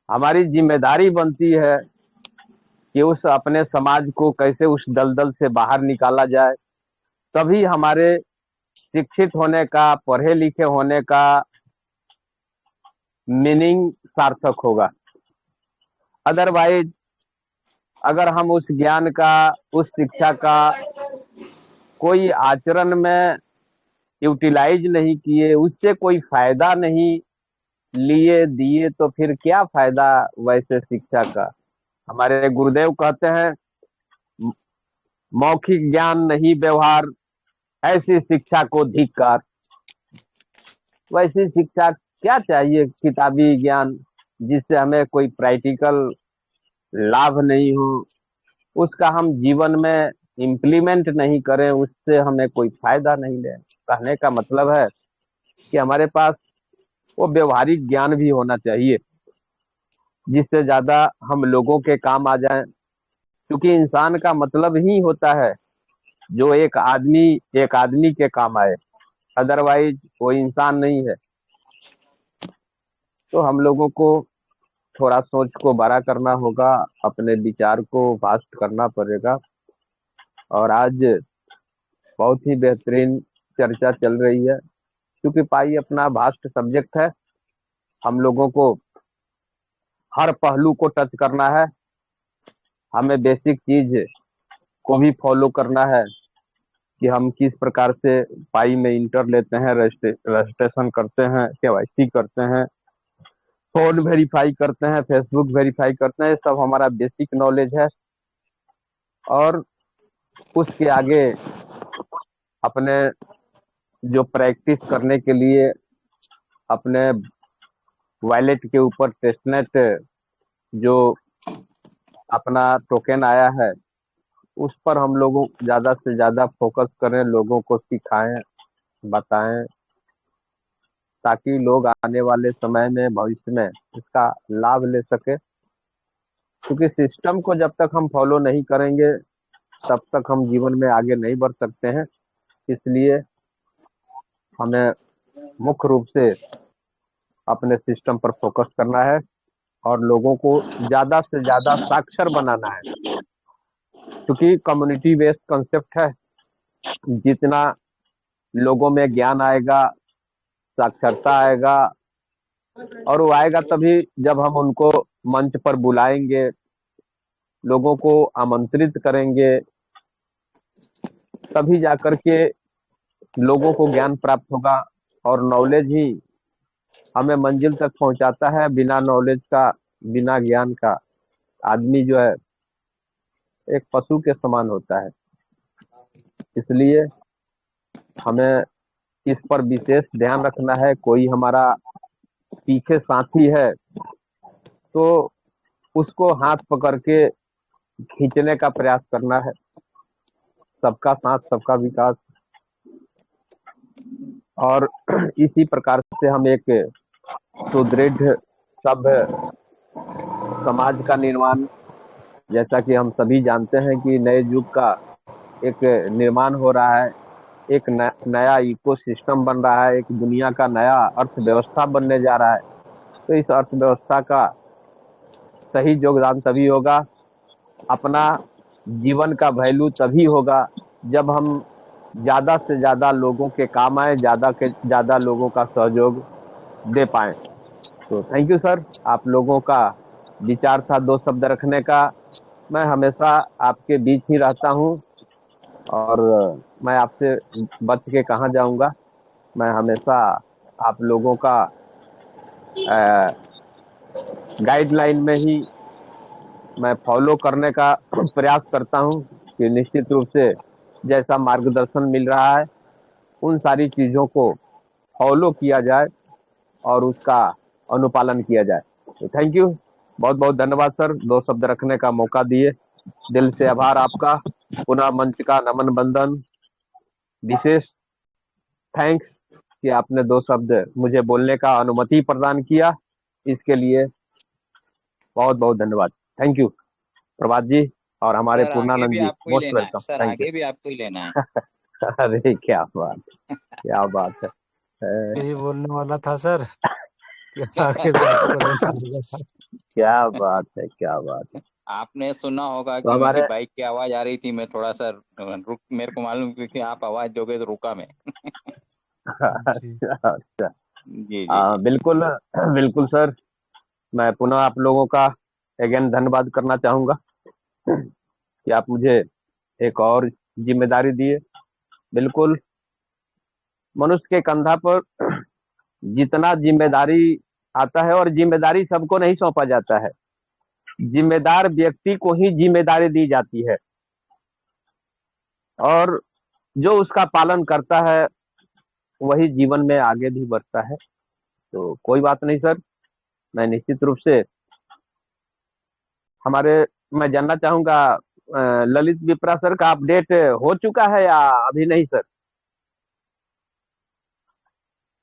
हमारी जिम्मेदारी बनती है कि उस अपने समाज को कैसे उस दलदल से बाहर निकाला जाए। तभी हमारे शिक्षित होने का, पढ़े लिखे होने का मीनिंग सार्थक होगा। अदरवाइज अगर हम उस ज्ञान का, उस शिक्षा का कोई आचरण में यूटिलाइज नहीं किए, उससे कोई फायदा नहीं लिए दिए, तो फिर क्या फायदा वैसे शिक्षा का। हमारे गुरुदेव कहते हैं, मौखिक ज्ञान नहीं व्यवहार, ऐसी शिक्षा को धिक्कार। वैसी शिक्षा क्या चाहिए, किताबी ज्ञान जिससे हमें कोई प्रैक्टिकल लाभ नहीं हो, उसका हम जीवन में इम्प्लीमेंट नहीं करें, उससे हमें कोई फायदा नहीं ले। कहने का मतलब है कि हमारे पास वो व्यवहारिक ज्ञान भी होना चाहिए जिससे ज्यादा हम लोगों के काम आ जाएं। क्योंकि इंसान का मतलब ही होता है जो एक आदमी के काम आए, अदरवाइज वो इंसान नहीं है। तो हम लोगों को थोड़ा सोच को बड़ा करना होगा, अपने विचार को वास्ट करना पड़ेगा। और आज बहुत ही बेहतरीन चर्चा चल रही है, क्योंकि पाई अपना वास्ट सब्जेक्ट है। हम लोगों को हर पहलू को टच करना है, हमें बेसिक चीज को भी फॉलो करना है कि हम किस प्रकार से पाई में इंटर लेते हैं, रजिस्ट्रेशन करते हैं, केवाईसी करते हैं, फोन वेरीफाई करते हैं, फेसबुक वेरीफाई करते हैं। ये सब हमारा बेसिक नॉलेज है। और उसके आगे अपने जो प्रैक्टिस करने के लिए अपने वॉलेट के ऊपर टेस्टनेट जो अपना टोकन आया है उस पर हम लोगों ज्यादा से ज्यादा फोकस करें, लोगों को सिखाएं, बताएं, ताकि लोग आने वाले समय में भविष्य में इसका लाभ ले सके। क्योंकि सिस्टम को जब तक हम फॉलो नहीं करेंगे तब तक हम जीवन में आगे नहीं बढ़ सकते हैं। इसलिए हमें मुख्य रूप से अपने सिस्टम पर फोकस करना है और लोगों को ज्यादा से ज्यादा साक्षर बनाना है, क्योंकि कम्युनिटी बेस्ड कंसेप्ट है। जितना लोगों में ज्ञान आएगा, साक्षरता आएगा, और वो आएगा तभी जब हम उनको मंच पर बुलाएंगे, लोगों को आमंत्रित करेंगे, तभी जाकर के लोगों को ज्ञान प्राप्त होगा। और नॉलेज ही हमें मंजिल तक पहुंचाता है। बिना नॉलेज का, बिना ज्ञान का आदमी जो है एक पशु के समान होता है। इसलिए हमें इस पर विशेष ध्यान रखना है। कोई हमारा पीछे साथी है तो उसको हाथ पकड़ के खींचने का प्रयास करना है। सबका साथ सबका विकास। और इसी प्रकार से हम एक सुदृढ़ सभ्य समाज का निर्माण, जैसा कि हम सभी जानते हैं कि नए युग का एक निर्माण हो रहा है, एक नया इकोसिस्टम बन रहा है, एक दुनिया का नया अर्थव्यवस्था बनने जा रहा है। तो इस अर्थव्यवस्था का सही योगदान तभी होगा, अपना जीवन का वैल्यू तभी होगा जब हम ज्यादा से ज्यादा लोगों के काम आए, ज्यादा के ज्यादा लोगों का सहयोग दे पाए। तो थैंक यू सर, आप लोगों का विचार था 2 शब्द रखने का। मैं हमेशा आपके बीच ही रहता हूँ और मैं आपसे बच के कहाँ जाऊंगा। मैं हमेशा आप लोगों का गाइडलाइन में ही मैं फॉलो करने का प्रयास करता हूँ कि निश्चित रूप से जैसा मार्गदर्शन मिल रहा है उन सारी चीजों को फॉलो किया जाए और उसका अनुपालन किया जाए। तो थैंक यू, बहुत बहुत धन्यवाद सर, 2 शब्द रखने का मौका दिए। दिल से आभार आपका। पुनः मंच का नमन बंदन, विशेष थैंक्स कि आपने 2 शब्द मुझे बोलने का अनुमति प्रदान किया। इसके लिए बहुत बहुत धन्यवाद। थैंक यू प्रभात जी और हमारे सर आगे पूर्णानंद भी जी, आपको ही मोस्ट लेना है वेलकम। Sir, thank you. आगे भी आपको ही लेना है। अरे क्या बात है। यही बोलने वाला था सर कि आगे भी आपको लेना होगा। क्या बात है, क्या बात है। आपने सुना होगा तो कि मेरी हमारे बाइक की आवाज आ रही थी, मैं थोड़ा सा रुक, मेरे को मालूम क्योंकि आप आवाज दोगे तो रुका मैं। जी अच्छा, जी जी जी। बिल्कुल बिल्कुल सर, मैं पुनः आप लोगों का अगेन धन्यवाद करना चाहूंगा कि आप मुझे एक और जिम्मेदारी दिए। बिल्कुल, मनुष्य के कंधा पर जितना जिम्मेदारी आता है, और जिम्मेदारी सबको नहीं सौंपा जाता है, जिम्मेदार व्यक्ति को ही जिम्मेदारी दी जाती है, और जो उसका पालन करता है वही जीवन में आगे भी बढ़ता है। तो कोई बात नहीं सर, मैं निश्चित रूप से मैं जानना चाहूंगा ललित विप्रा सर का अपडेट हो चुका है या अभी नहीं सर?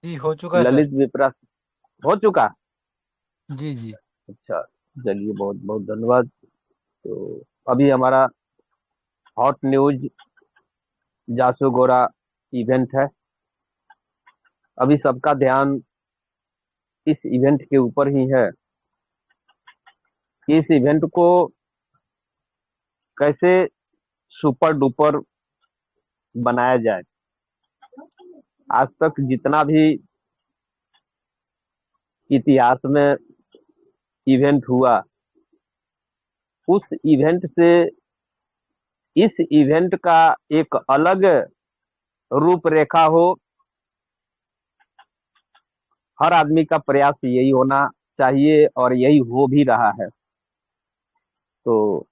जी हो चुका है सर। ललित विप्रा हो चुका? जी जी अच्छा, चलिए बहुत बहुत धन्यवाद। तो अभी हमारा हॉट न्यूज जासू गोरा इवेंट है। अभी सबका ध्यान इस इवेंट के ऊपर ही है कि इस इवेंट को कैसे सुपर डुपर बनाया जाए। आज तक जितना भी इतिहास में इवेंट हुआ, उस इवेंट से इस इवेंट का एक अलग रूपरेखा हो, हर आदमी का प्रयास यही होना चाहिए और यही हो भी रहा है। तो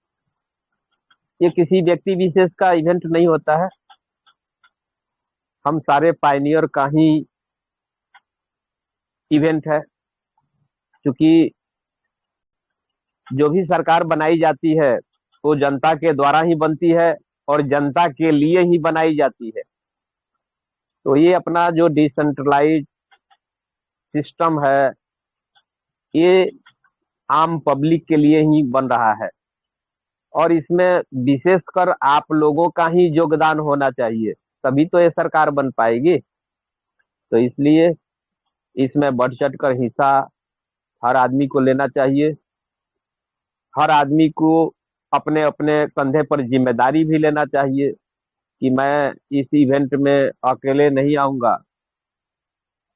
ये किसी व्यक्ति विशेष का इवेंट नहीं होता है, हम सारे पायनियर का ही इवेंट है। चूंकि जो भी सरकार बनाई जाती है वो जनता के द्वारा ही बनती है और जनता के लिए ही बनाई जाती है। तो ये अपना जो डिसेंट्रलाइज सिस्टम है ये आम पब्लिक के लिए ही बन रहा है और इसमें विशेषकर आप लोगों का ही योगदान होना चाहिए, तभी तो ये सरकार बन पाएगी। तो इसलिए इसमें बढ़ चढ़ कर हिस्सा हर आदमी को लेना चाहिए। हर आदमी को अपने अपने कंधे पर जिम्मेदारी भी लेना चाहिए कि मैं इस इवेंट में अकेले नहीं आऊंगा,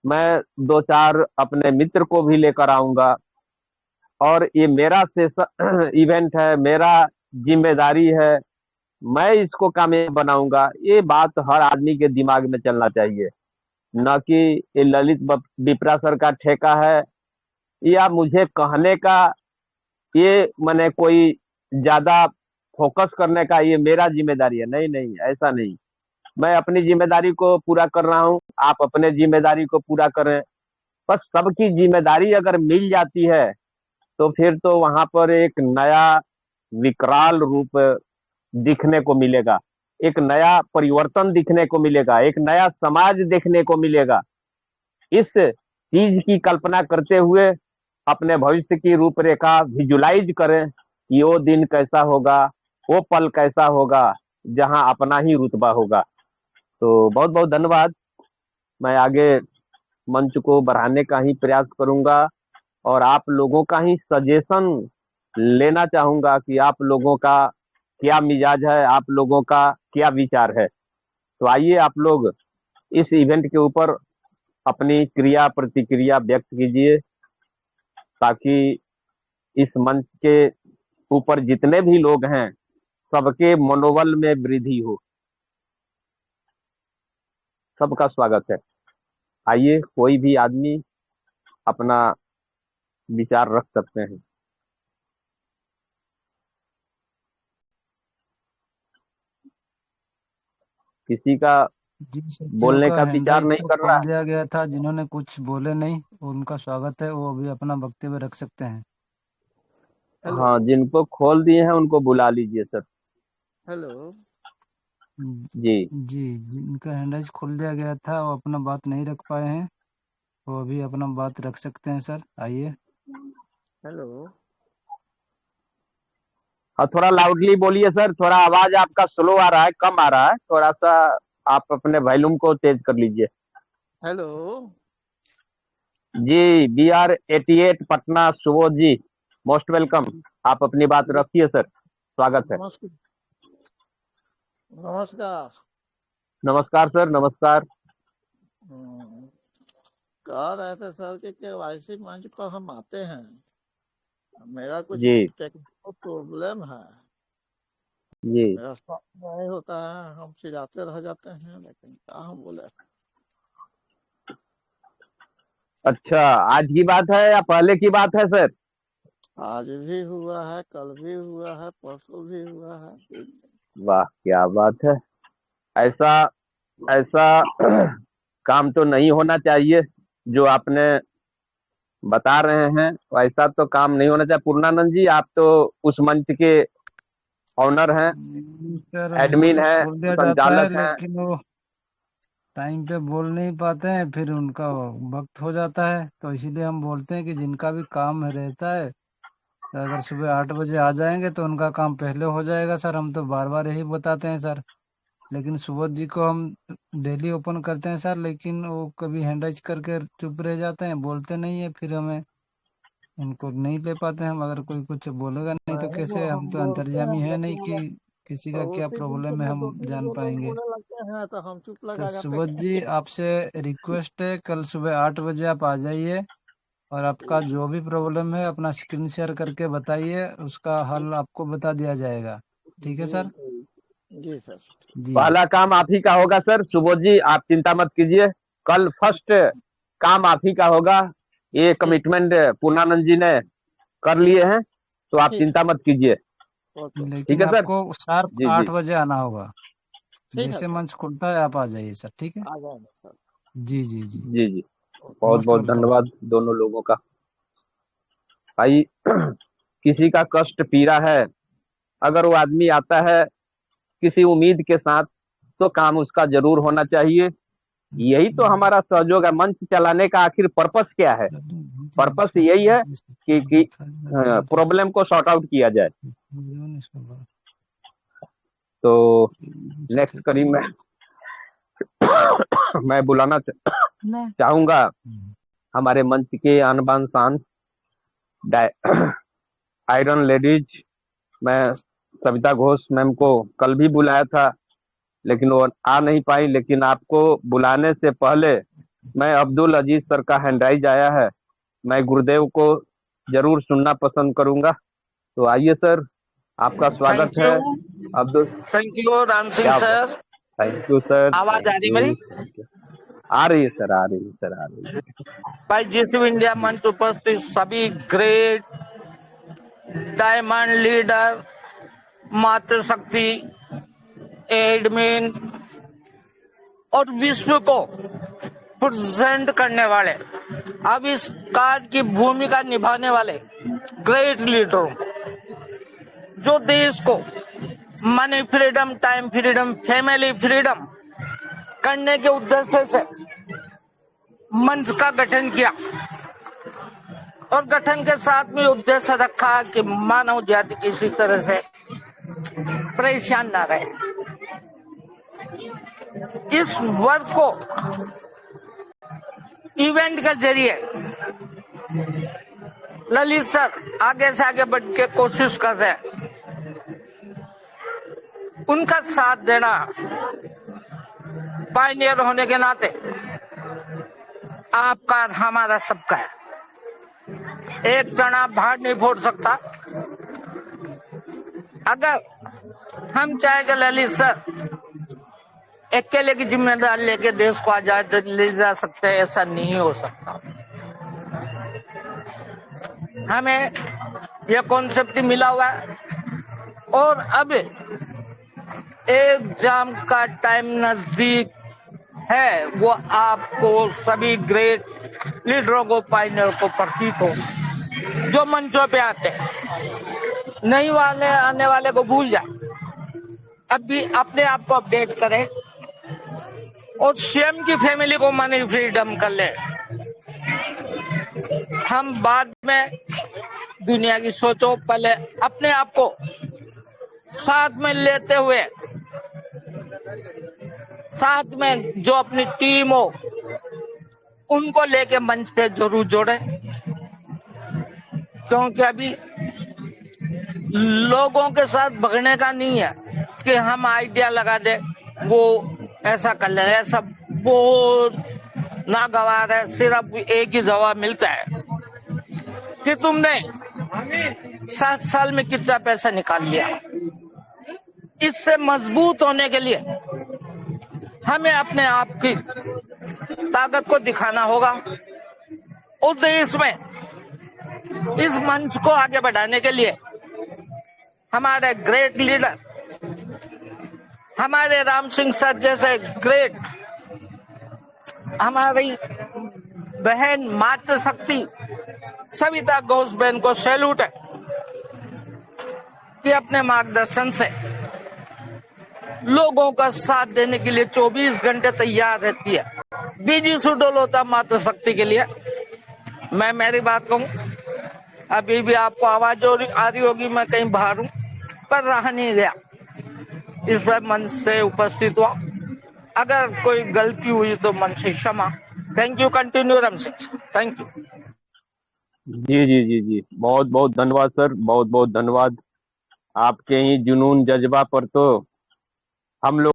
मैं 2-4 अपने मित्र को भी लेकर आऊंगा और ये मेरा इवेंट है, मेरा जिम्मेदारी है, मैं इसको कामयाब बनाऊंगा। ये बात हर आदमी के दिमाग में चलना चाहिए, न कि ये ललित बिप्रा सर का ठेका है या मुझे कहने का ये मैंने कोई ज्यादा फोकस करने का ये मेरा जिम्मेदारी है। नहीं नहीं, ऐसा नहीं। मैं अपनी जिम्मेदारी को पूरा कर रहा हूँ, आप अपने जिम्मेदारी को पूरा करें। बस सबकी जिम्मेदारी अगर मिल जाती है तो फिर तो वहां पर एक नया विकराल रूप दिखने को मिलेगा, एक नया परिवर्तन दिखने को मिलेगा, एक नया समाज देखने को मिलेगा। इस चीज की कल्पना करते हुए अपने भविष्य की रूपरेखा विजुलाइज करें कि वो दिन कैसा होगा, वो पल कैसा होगा जहां अपना ही रुतबा होगा। तो बहुत बहुत धन्यवाद। मैं आगे मंच को बढ़ाने का ही प्रयास करूंगा और आप लोगों का ही सजेशन लेना चाहूंगा कि आप लोगों का क्या मिजाज है, आप लोगों का क्या विचार है। तो आइए आप लोग इस इवेंट के ऊपर अपनी क्रिया प्रतिक्रिया व्यक्त कीजिए ताकि इस मंच के ऊपर जितने भी लोग हैं सबके मनोबल में वृद्धि हो। सबका स्वागत है। आइए कोई भी आदमी अपना विचार रख सकते हैं। किसी का जिन सचिवों बोलने का का हैंड विचार राइज नहीं तो कर रहा खोल दिया गया था, जिन्होंने कुछ बोले नहीं उनका स्वागत है, वो अभी अपना वक्तव्य रख सकते हैं। है। हाँ, जिनको खोल दिए हैं उनको बुला लीजिए सर। हेलो जी जी, जिनका हैंड राइज खोल दिया गया था वो अपना बात नहीं रख पाए हैं, वो अभी अपना बात रख सकते हैं सर। आइए। हेलो हाँ, थोड़ा लाउडली बोलिए सर, थोड़ा आवाज आपका स्लो आ रहा है, कम आ रहा है, थोड़ा सा आप अपने वॉल्यूम को तेज कर लीजिए। हेलो जी, BR88 पटना सुबोध जी, मोस्ट वेलकम। आप अपनी बात रखिए सर, स्वागत है। नमस्कार नमस्कार। नमस्कार सर, नमस्कार। कह रहे थे सर कि KYC मंच पर हम आते हैं, मेरा कुछ जी टेक्निकल प्रॉब्लम है, जी मेरा स्टॉप नहीं होता है, हम चिल्लाते रह जाते हैं, लेकिन क्या हम बोले। अच्छा, आज की बात है या पहले की बात है सर? आज भी हुआ है, कल भी हुआ है, परसों भी हुआ है। वाह क्या बात है। ऐसा ऐसा काम तो नहीं होना चाहिए जो आपने बता रहे हैं, ऐसा तो काम नहीं होना चाहिए। पूर्णानंद जी, आप तो उस मंच के ऑनर हैं, सर वो एडमिन तो हैं, खोल दिया जाता है, संचालक हैं। लेकिन वो टाइम पे बोल नहीं पाते हैं, फिर उनका वक्त हो जाता है, तो इसीलिए हम बोलते हैं कि जिनका भी काम रहता है तो अगर सुबह 8 बजे आ जाएंगे तो उनका काम पहले हो जाएगा सर। हम तो बार बार यही बताते हैं सर, लेकिन सुबोध जी को हम डेली ओपन करते हैं सर, लेकिन वो कभी हैंड राइज करके चुप रह जाते हैं, बोलते नहीं है, फिर हमें उनको नहीं ले पाते हैं। हम अगर कोई कुछ बोलेगा नहीं तो नहीं, वो कैसे, हम हम तो बोलते अंतर्यामी हैं, है नहीं लेकिन कि किसी का क्या उसी बीच प्रॉब्लम है में हम 2-3 जान लोग पाएंगे। बोलने लगते हैं तो हम चुप तो लगा जाते सुबोध जी, हैं। आपसे रिक्वेस्ट है, कल सुबह 8 बजे आप आ जाइए और आपका जो भी प्रॉब्लम है अपना स्क्रीन शेयर करके बताइए, उसका हल आपको बता दिया जाएगा। ठीक है जी सर? जी सर। जी पहला काम आप ही का होगा सर। सुबोध जी, आप चिंता मत कीजिए, कल फर्स्ट काम आप ही का होगा। ये ठीक कमिटमेंट पूर्णानंद जी ने कर लिए हैं, तो आप ठीक चिंता मत कीजिए। ओके ठीक लेकिन है सर? आपको शार्प जी जी 8 बजे आना होगा। ठीक है जैसे सर, मंच खुलता है आप आ जाइए सर। ठीक है? आ जाएंगे सर। जी जी जी। जी जी, बहुत मोस्ट बहुत वेलकम। धन्यवाद दोनों लोगों का। भाई किसी का कष्ट पीड़ा है, अगर वो आदमी आता है किसी उम्मीद के साथ तो काम उसका जरूर होना चाहिए। यही तो हमारा सहयोग है। मंच चलाने का आखिर पर्पस क्या है? पर्पस यही है कि प्रॉब्लम को सॉर्ट आउट किया जाए। तो नेक्स्ट करीब मैं बुलाना चाहूंगा हमारे मंच के आन बान शान आयरन लेडीज। मैं सविता घोष मैम को कल भी बुलाया था लेकिन वो आ नहीं पाई, लेकिन आपको बुलाने से पहले मैं अब्दुल अजीज सर का हैंडराइज आया है, मैं गुरुदेव को जरूर सुनना पसंद करूंगा। तो आइए सर, आपका स्वागत है। Abdul thank you Ram Singh sir. Thank you sir. आवाज आ रही मेरी? आ रही है सर, आ रही है सर, आ रही है। भाई जीसीबी इंडिया मंच उपस्थित सभी ग्रेट डायमंड लीडर, मातृशक्ति एडमिन और विश्व को प्रेजेंट करने वाले, आविष्कार की भूमिका निभाने वाले ग्रेट लीडरों, जो देश को money freedom, time freedom, family freedom करने के उद्देश्य से मंच का गठन किया और गठन के साथ में उद्देश्य रखा कि मानव जाति किसी तरह से परेशान ना रहे। इस वर्क को इवेंट के जरिए ललित सर आगे से आगे बढ़ के कोशिश कर रहे हैं। उनका साथ देना पायनियर होने के नाते आपका और हमारा सबका है। एक जना भाड़ नहीं फोड़ सकता। अगर हम चाहे कि ललित सर अकेले की जिम्मेदारी लेके देश को आजाद ले जा सकते हैं, ऐसा नहीं हो सकता। हमें यह कॉन्सेप्ट मिला हुआ है और अब एग्जाम का टाइम नजदीक है, वो आपको सभी ग्रेट लीडरों को, पायनियर को प्रतीत हो, जो मंचों पे आते हैं। नहीं वाले आने वाले को भूल जाए, अभी अपने आप को अपडेट करें और स्वयं की फैमिली को मनी फ्रीडम कर ले। हम बाद में दुनिया की सोचो, पहले अपने आप को साथ में लेते हुए, साथ में जो अपनी टीम हो उनको लेके मंच पे जरूर जोड़े, क्योंकि अभी लोगों के साथ भगने का नहीं है कि हम आइडिया लगा दे, वो ऐसा कर ले, ऐसा वो नागवार है। सिर्फ एक ही जवाब मिलता है कि तुमने 7 साल में कितना पैसा निकाल लिया। इससे मजबूत होने के लिए हमें अपने आप की ताकत को दिखाना होगा। उस देश में इस मंच को आगे बढ़ाने के लिए हमारे ग्रेट लीडर, हमारे राम सिंह सर जैसे ग्रेट, हमारी बहन मातृशक्ति सविता घोष बहन को सैल्यूट है कि अपने मार्गदर्शन से लोगों का साथ देने के लिए 24 घंटे तैयार रहती है। बिजी शेड्यूल होता मातृशक्ति के लिए। मैं मेरी बात कहूँ, अभी भी आपको आवाज आ रही होगी, मैं कहीं बाहर हूँ, पर रहा नहीं गया, इस पर मन से उपस्थित हुआ। अगर कोई गलती हुई तो मन से क्षमा। Thank you. Continue Ram Singh. Thank you. जी जी जी जी, बहुत बहुत धन्यवाद सर, बहुत बहुत धन्यवाद। आपके ही जुनून जज्बा पर तो हम लोग